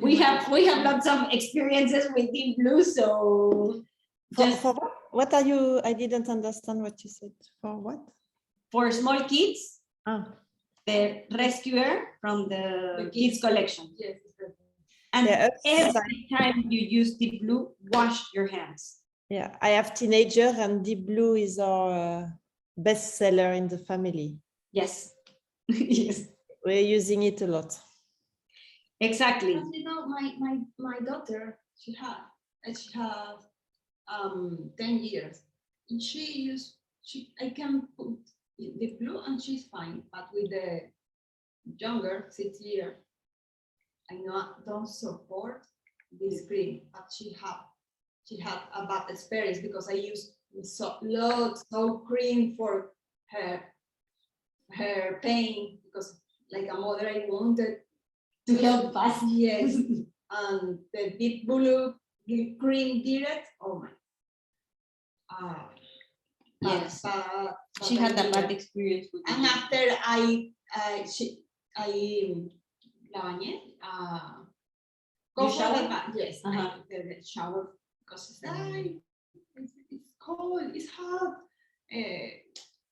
we have lots of experiences with Deep Blue, so just For what are you? I didn't understand what you said. For what? for small kids, Ah, the Rescuer from the kids collection. Yes, it's perfect. And yeah, every time you use Deep Blue, wash your hands. yeah. I have teenager, and Deep Blue is our best seller in the family. Yes. Yes, We're using it a lot. exactly. But you know, my daughter, she have 10 years, and I can put the blue and she's fine, but with the younger 6 year, I don't support this cream, but she had a bad experience because I used lots of cream for her pain, because like a mother I wanted To help us. yes, and the Deep Blue cream did it. Oh my. Yes. But She had a bad idea. experience with And it. after I la bañé, You showered? yes, Uh-huh. the shower, because it's cold, it's hot.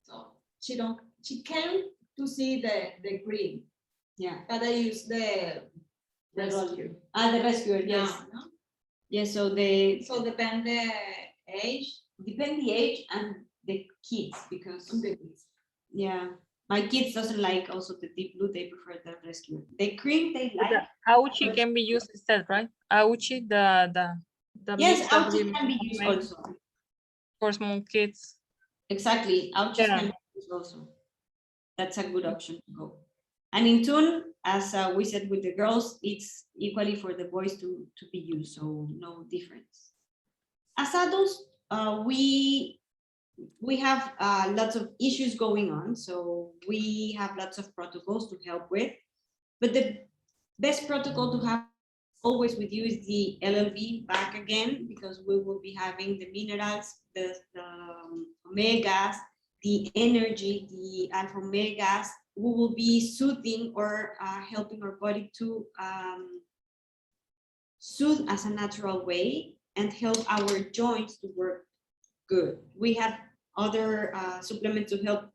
So she came to see the green, Yeah. but I use the rescue. The Rescuer, yes. No? Yes, so So depend the age. depend the age and the kids, because and the kids. yeah. My kids doesn't like also the deep blue, they prefer the rescue. The cream they But like. the Auchi can be used instead, right? Auchi, the Yes, mix that Auchi we can be used make also. for small kids. Exactly, Auchi Yeah. can be used also. That's a good option to go. And in tune, as we said with the girls, it's equally for the boys to be used, so no difference. As adults, we have lots of issues going on, so we have lots of protocols to help with. But the best protocol to have always with you is the LLV back again, because we will be having the minerals, the omegas, the energy, the alpha omegas. We will be soothing or helping our body to soothe as a natural way and help our joints to work good. We have other supplements to help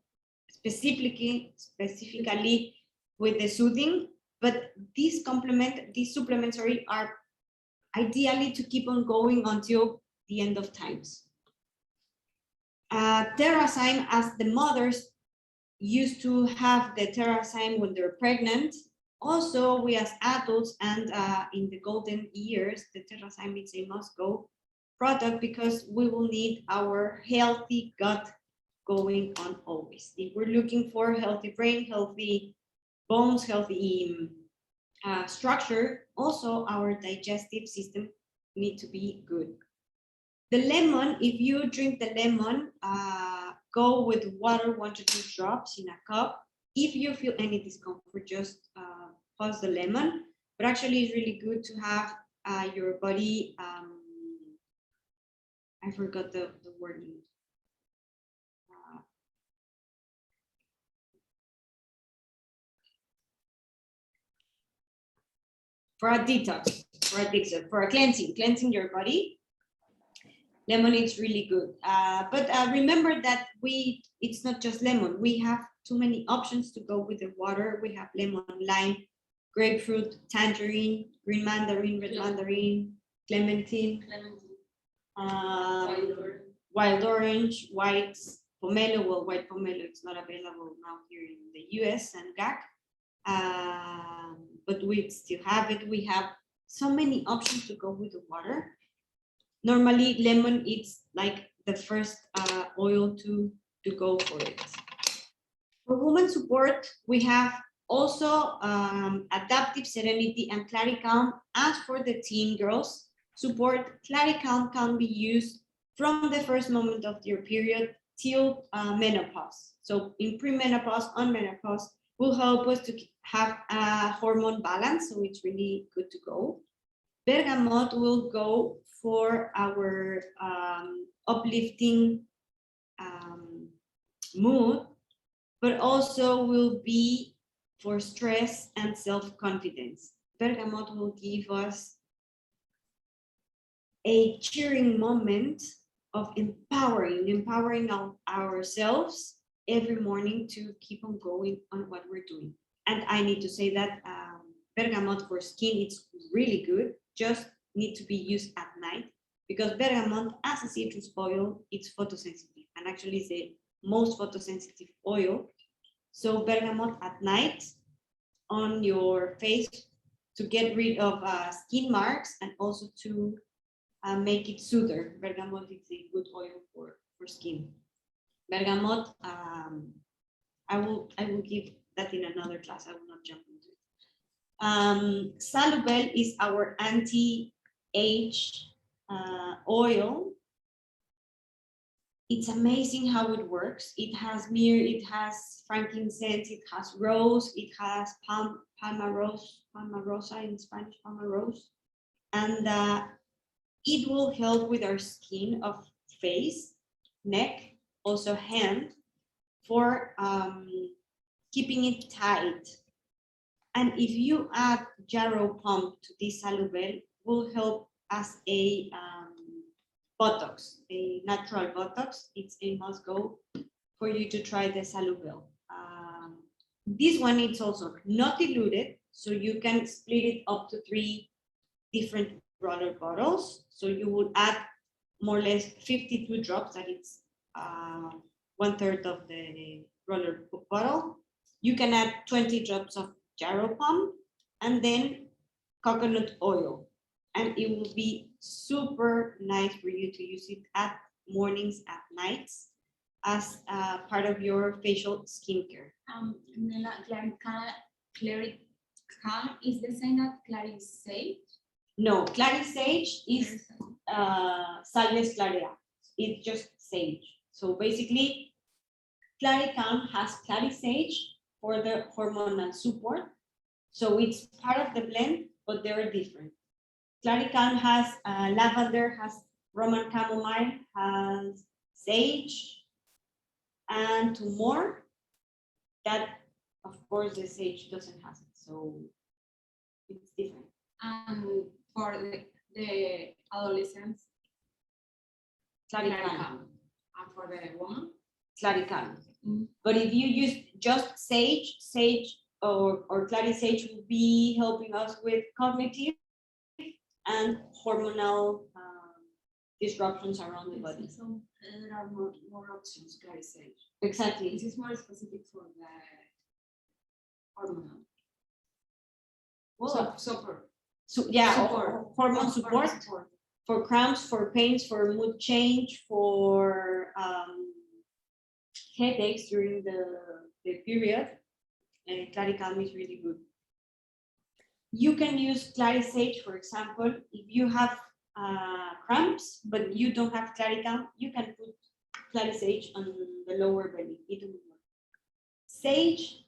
specifically with the soothing, but these supplements are ideally to keep on going until the end of times. Terrazyme, as the mothers used to have the Terrazyme when they're pregnant, also we as adults and in the golden years, the Terrazyme is a must-go product because we will need our healthy gut going on always. If we're looking for healthy brain, healthy bones, healthy structure, also our digestive system need to be good. The lemon, if you drink the lemon, go with water, 1 to 2 drops in a cup. If you feel any discomfort, just pause the lemon. But actually, it's really good to have your body. I forgot the wording. For a detox, for a cleansing your body. Lemon is really good. But remember that it's not just lemon. We have too many options to go with the water. We have lemon, lime, grapefruit, tangerine, green mandarin, red mandarin, clementine, wild orange, white pomelo. Well, white pomelo is not available now here in the US and GAC. But we still have it. We have so many options to go with the water. Normally, lemon is like the first oil to go for it. For women support, we have also Adaptive Serenity and Claricalm. As for the teen girls support, Claricalm can be used from the first moment of your period till menopause. So in premenopause, on menopause, will help us to have a hormone balance, so it's really good to go. Bergamot will go for our uplifting mood, but also will be for stress and self-confidence. Bergamot will give us a cheering moment of empowering ourselves every morning to keep on going on what we're doing. And I need to say that bergamot for skin, it's really good. Just need to be used at night because bergamot as a citrus oil, it's photosensitive and actually is the most photosensitive oil. So bergamot at night on your face to get rid of skin marks and also to make it soother. Bergamot is a good oil for skin. Bergamot, I will give that in another class. I will not jump into it. Salubel is our anti-age oil. It's amazing how it works. It has myrrh, it has frankincense, it has rose, it has palma rosa in Spanish, palma rose. And it will help with our skin of face, neck, also hand, for keeping it tight. And if you add Jarrow Pump to this Salubel, will help as a Botox, a natural Botox. It's a must-go for you to try the Salubel. This one is also not diluted, so you can split it up to 3 different roller bottles. So you would add more or less 52 drops, that it's 1/3 of the roller bottle. You can add 20 drops of jarrow pump and then coconut oil. And it will be super nice for you to use it at mornings, at nights, as part of your facial skincare. Nela, Clarical is the same as Clarisage? No, Clarisage is Salves Clarea. It's just sage. So basically, Claricalm has Clarisage for the hormonal support. So it's part of the blend, but they're different. Claricalm has lavender, has Roman chamomile, has sage, and two more. That, of course, the sage doesn't have it, so it's different. And for the adolescents, Claricalm, Claricalm. And for the woman, Claricalm. Mm. But if you use just sage or Clarisage will be helping us with cognitive and hormonal disruptions around the body. so there are more options, Clarisage. Exactly. This is more specific for the hormonal. Well, Support. so yeah, Support. hormone support for cramps, for pains, for mood change, for headaches during the period. And Claricalm is really good. You can use Clarisage, for example, if you have cramps, but you don't have Claricalm, you can put Clarisage on the lower belly. It will work. Sage,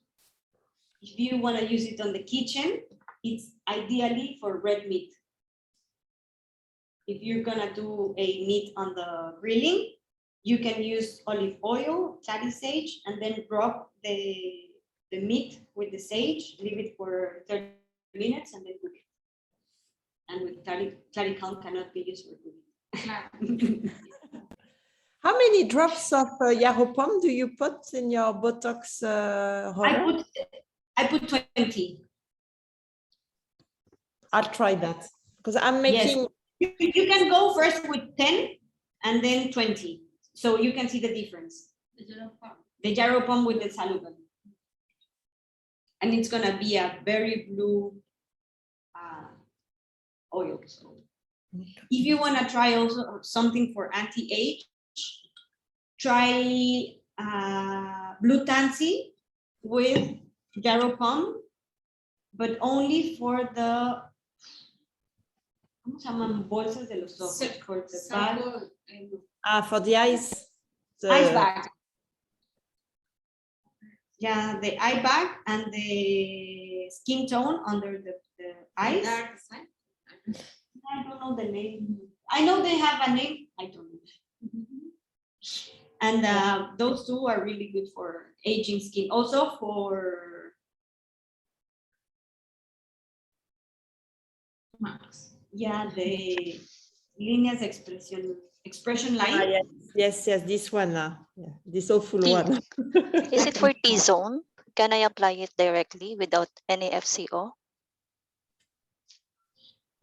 if you want to use it on the kitchen, it's ideally for red meat. If you're gonna do a meat on the grilling, you can use olive oil, Clarisage, and then rub the meat with the sage, leave it for 30 minutes, and then cook it. And with Claricalm cannot be used for cooking. How many drops of Yaropom do you put in your Botox roller? I put 20. I'll try that because I'm making. Yes. You can go first with 10 and then 20. So you can see the difference. The Yaropom with the Saluban. And it's gonna be a very blue oil. So if you wanna try also something for anti-age, try Blue Tansy with Yaropom, but only for the ¿cómo se llaman? Bolsas de los ojos, for the bag. For the eyes. Ice bag. Yeah, the eye bag and the skin tone under the eyes. I don't know the name. I know they have a name. I don't know. And those two are really good for aging skin. Also for yeah, the líneas de expression line. Yes, this one. Yeah, this awful one. Is it for T-zone? Can I apply it directly without any FCO?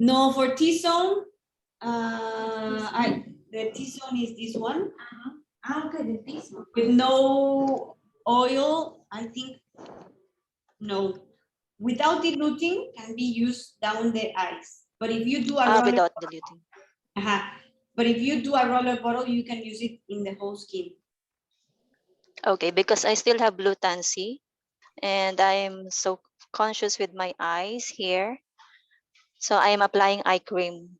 No, for T-zone, the T-zone is this one. Okay, the T-zone. With no oil, I think, no. Without diluting, can be used down the eyes. But if you do a roller, Without diluting. But if you do a roller bottle, you can use it in the whole skin. Okay, because I still have blue tansy and I'm so conscious with my eyes here. So I am applying eye cream.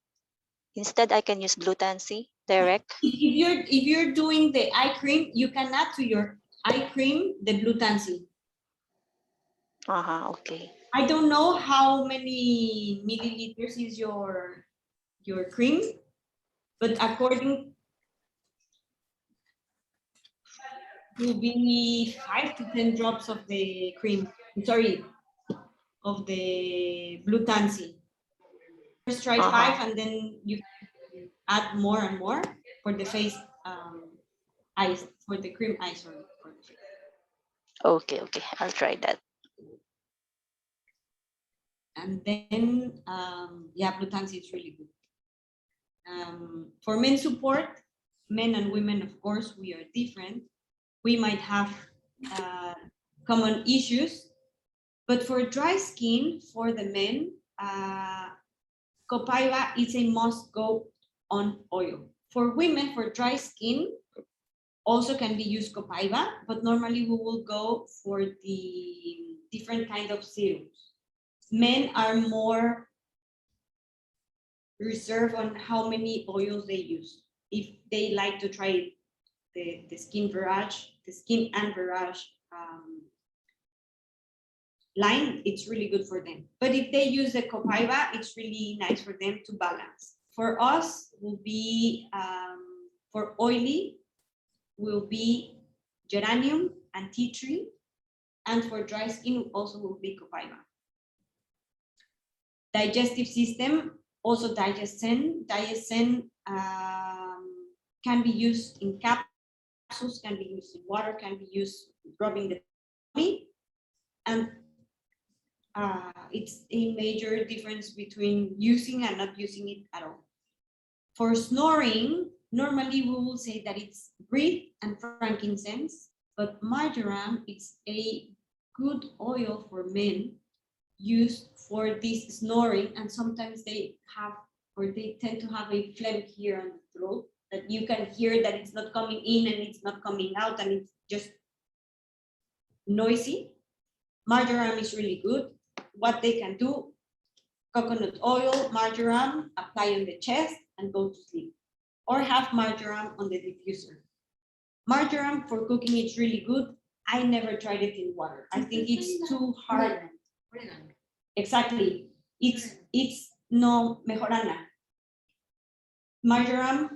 Instead, I can use blue tansy direct. If you're doing the eye cream, you can add to your eye cream the blue tansy. Okay. I don't know how many milliliters is your cream, but according to be 5 to 10 drops of the cream. Sorry, of the blue tansy. First try 5 and then you add more and more for the face eyes, for the cream eyes. For the face. Okay, I'll try that. And then, yeah, blue tansy is really good. For men support, men and women, of course, we are different. We might have common issues. But for dry skin, for the men, Copaiba is a must go on oil. For women, for dry skin, also can be used Copaiba, but normally we will go for the different kind of serums. Men are more reserved on how many oils they use. If they like to try the skin barrage, the skin and barrage line, it's really good for them. But if they use the Copaiba, it's really nice for them to balance. For us, will be for oily, will be geranium and tea tree, and for dry skin also will be Copaiba. Digestive system, also Diasen. Diasen can be used in capsules, can be used in water, can be used rubbing the tummy, and it's a major difference between using and not using it at all. For snoring, normally we will say that it's reed and frankincense, but marjoram is a good oil for men used for this snoring, and sometimes they have, or they tend to have a phlegm here on the throat that you can hear that it's not coming in and it's not coming out and it's just noisy. Marjoram is really good. What they can do, coconut oil, marjoram, apply on the chest and go to sleep. Or have marjoram on the diffuser. Marjoram for cooking, it's really good. I never tried it in water. I think it's too hard. Exactly. It's no mejorana. Marjoram,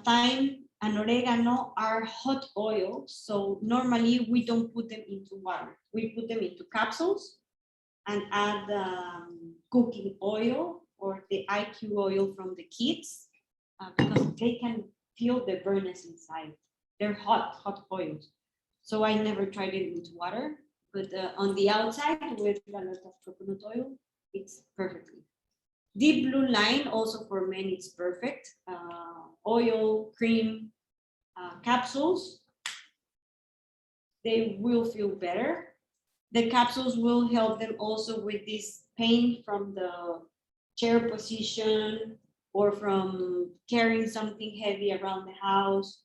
thyme, and oregano are hot oils. So normally we don't put them into water. We put them into capsules and add cooking oil or the IQ oil from the kids because they can feel the burners inside. They're hot oils. So I never tried it into water, but on the outside with a lot of coconut oil, it's perfectly. Deep blue line also for men, it's perfect. Oil, cream, capsules, they will feel better. The capsules will help them also with this pain from the chair position or from carrying something heavy around the house.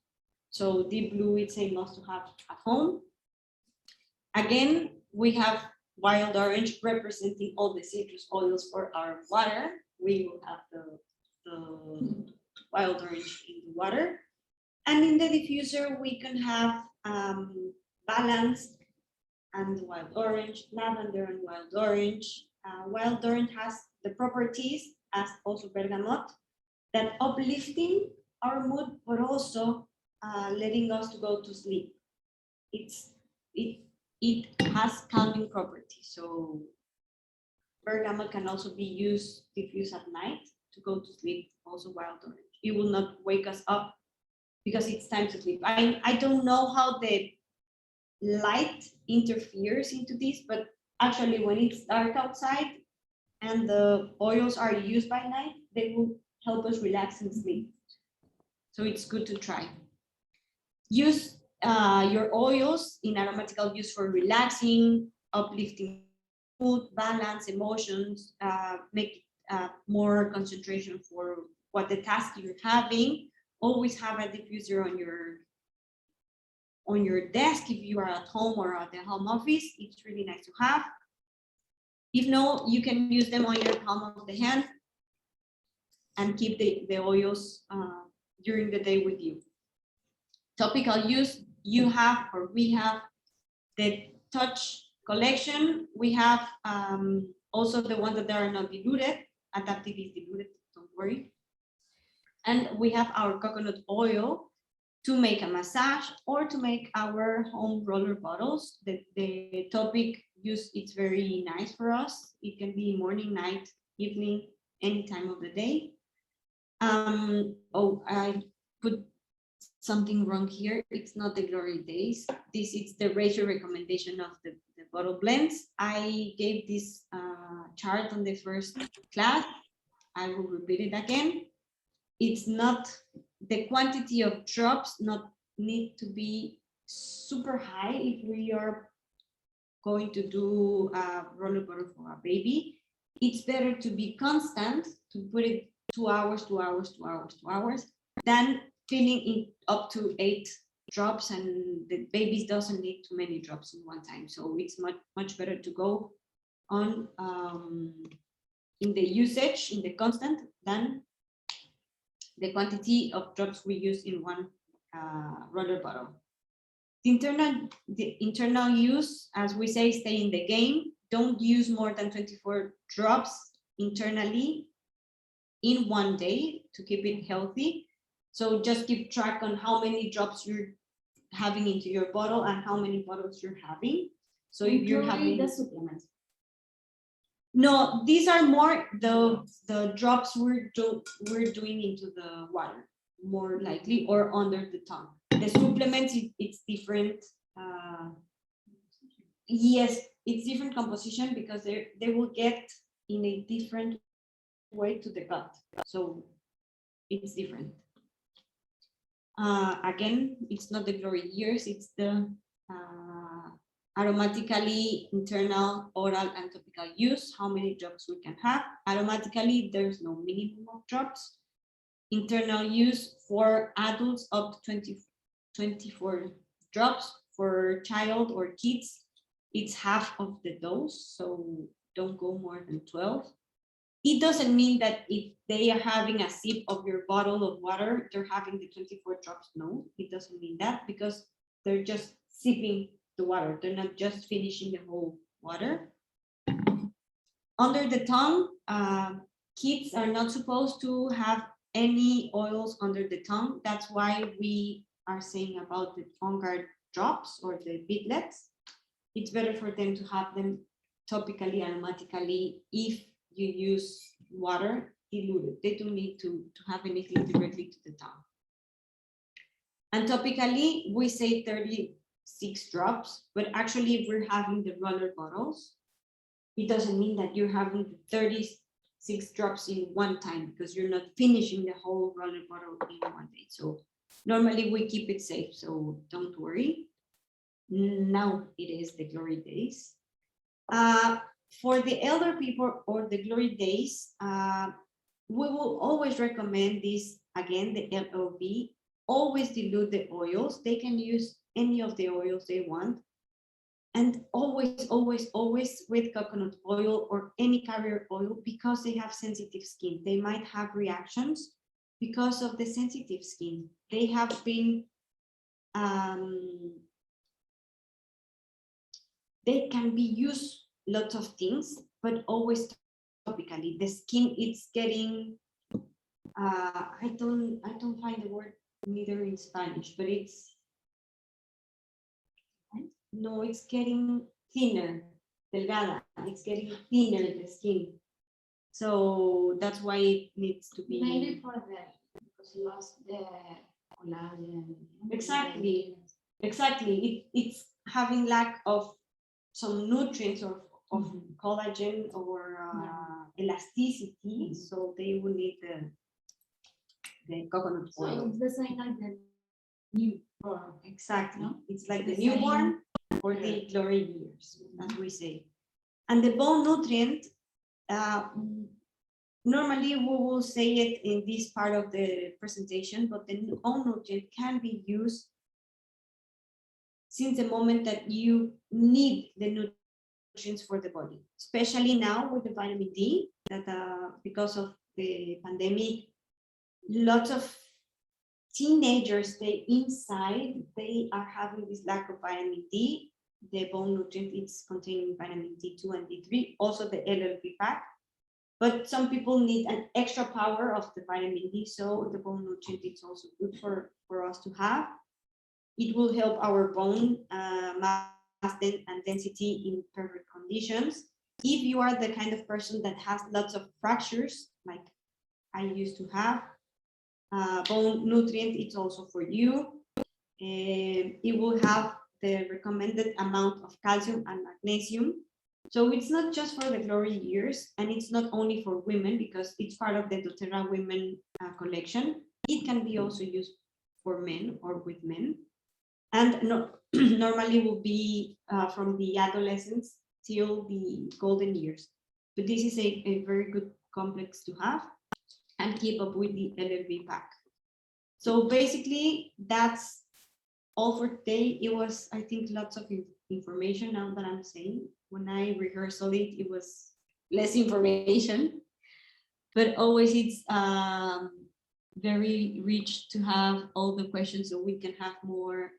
So deep blue, it's a must to have at home. Again, we have wild orange representing all the citrus oils for our water. We will have the wild orange in the water. And in the diffuser, we can have balanced and wild orange, lavender and wild orange. Wild orange has the properties as also bergamot that uplifting our mood, but also letting us to go to sleep. It has calming properties. So bergamot can also be used, diffused at night to go to sleep, also wild orange. It will not wake us up because it's time to sleep. I don't know how the light interferes into this, but actually when it's dark outside and the oils are used by night, they will help us relax and sleep. So it's good to try. Use your oils in aromatical use for relaxing, uplifting mood, balance, emotions, make more concentration for what the task you're having. Always have a diffuser on your desk if you are at home or at the home office. It's really nice to have. If no, you can use them on your palm of the hand and keep the oils during the day with you. Topical use, you have, or we have the touch collection. We have also the ones that are not diluted. Adaptive is diluted, don't worry. And we have our coconut oil to make a massage or to make our home roller bottles. The topic use, it's very nice for us. It can be morning, night, evening, any time of the day. Oh, I put something wrong here. It's not the Glory Days. This is the ratio recommendation of the bottle blends. I gave this chart on the first class. I will repeat it again. It's not, the quantity of drops not need to be super high if we are going to do a roller bottle for a baby, it's better to be constant, to put it 2 hours, 2 hours, 2 hours, 2 hours, than filling in up to 8 drops, and the baby doesn't need too many drops in one time. So it's much better to go on in the usage, in the constant, than the quantity of drops we use in one roller bottle. The internal use, as we say, stay in the game. Don't use more than 24 drops internally in one day to keep it healthy. So just keep track on how many drops you're having into your bottle and how many bottles you're having. So if you're having the supplements. no, these are more the drops we're doing into the water, more likely, or under the tongue. The supplements, it's different. Yes, it's different composition because they will get in a different way to the gut. So it's different. Again, it's not the glory years, it's the aromatically internal, oral, and topical use, how many drops we can have. Aromatically, there's no minimum of drops. Internal use for adults up to 24 drops. For child or kids, it's half of the dose, so don't go more than 12. It doesn't mean that if they are having a sip of your bottle of water, they're having the 24 drops. No, it doesn't mean that, because they're just sipping the water. They're not just finishing the whole water. Under the tongue, kids are not supposed to have any oils under the tongue. That's why we are saying about the On Guard drops or the beadlets. It's better for them to have them topically, aromatically, if you use water diluted. They don't need to have anything directly to the tongue. And topically, we say 36 drops, but actually if we're having the roller bottles, it doesn't mean that you're having 36 drops in one time, because you're not finishing the whole roller bottle in one day. So normally we keep it safe, so don't worry. Now it is the glory days. For the elder people or the glory days, we will always recommend this, again, the LOB. Always dilute the oils. They can use any of the oils they want. And always, always, always with coconut oil or any carrier oil, because they have sensitive skin. They might have reactions because of the sensitive skin. They have been, they can be used lots of things, but always topically. The skin, it's getting, I don't find the word neither in Spanish, but it's, no, it's getting thinner, delgada. It's getting thinner, the skin. So that's why it needs to be. Maybe for because you lost the collagen. Exactly. It's having lack of some nutrients or of collagen or elasticity, so they will need the coconut So oil. it's the same like the new form. Exactly. No? It's like The the newborn or the glory years, as we say. And the bone nutrient, normally we will say it in this part of the presentation, but the bone nutrient can be used since the moment that you need the nutrients for the body, especially now with the vitamin D, that because of the pandemic, lots of teenagers stay inside, they are having this lack of vitamin D. The bone nutrient is containing vitamin D2 and D3, also the LLP pack. But some people need an extra power of the vitamin D, so the bone nutrient is also good for us to have. It will help our bone mass and density in perfect conditions. If you are the kind of person that has lots of fractures, like I used to have, bone nutrient, it's also for you. It will have the recommended amount of calcium and magnesium. So it's not just for the glory years, and it's not only for women, because it's part of the doTERRA women collection. It can be also used for men or with men. And no, normally will be from the adolescence till the golden years. But this is a very good complex to have and keep up with the LLB pack. So basically, that's all for today. It was, I think, lots of information now that I'm saying. When I rehearsed it, it was less information, but always it's very rich to have all the questions so we can have more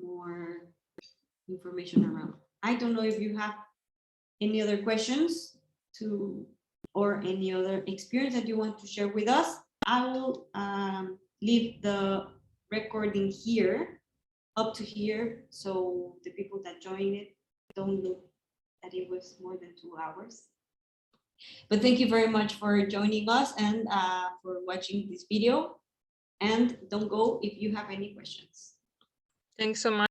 more information around. I don't know if you have any other questions to or any other experience that you want to share with us. I will leave the recording here, up to here, so the people that join it don't look that it was more than 2 hours. But thank you very much for joining us and for watching this video. And don't go if you have any questions. Thanks so much.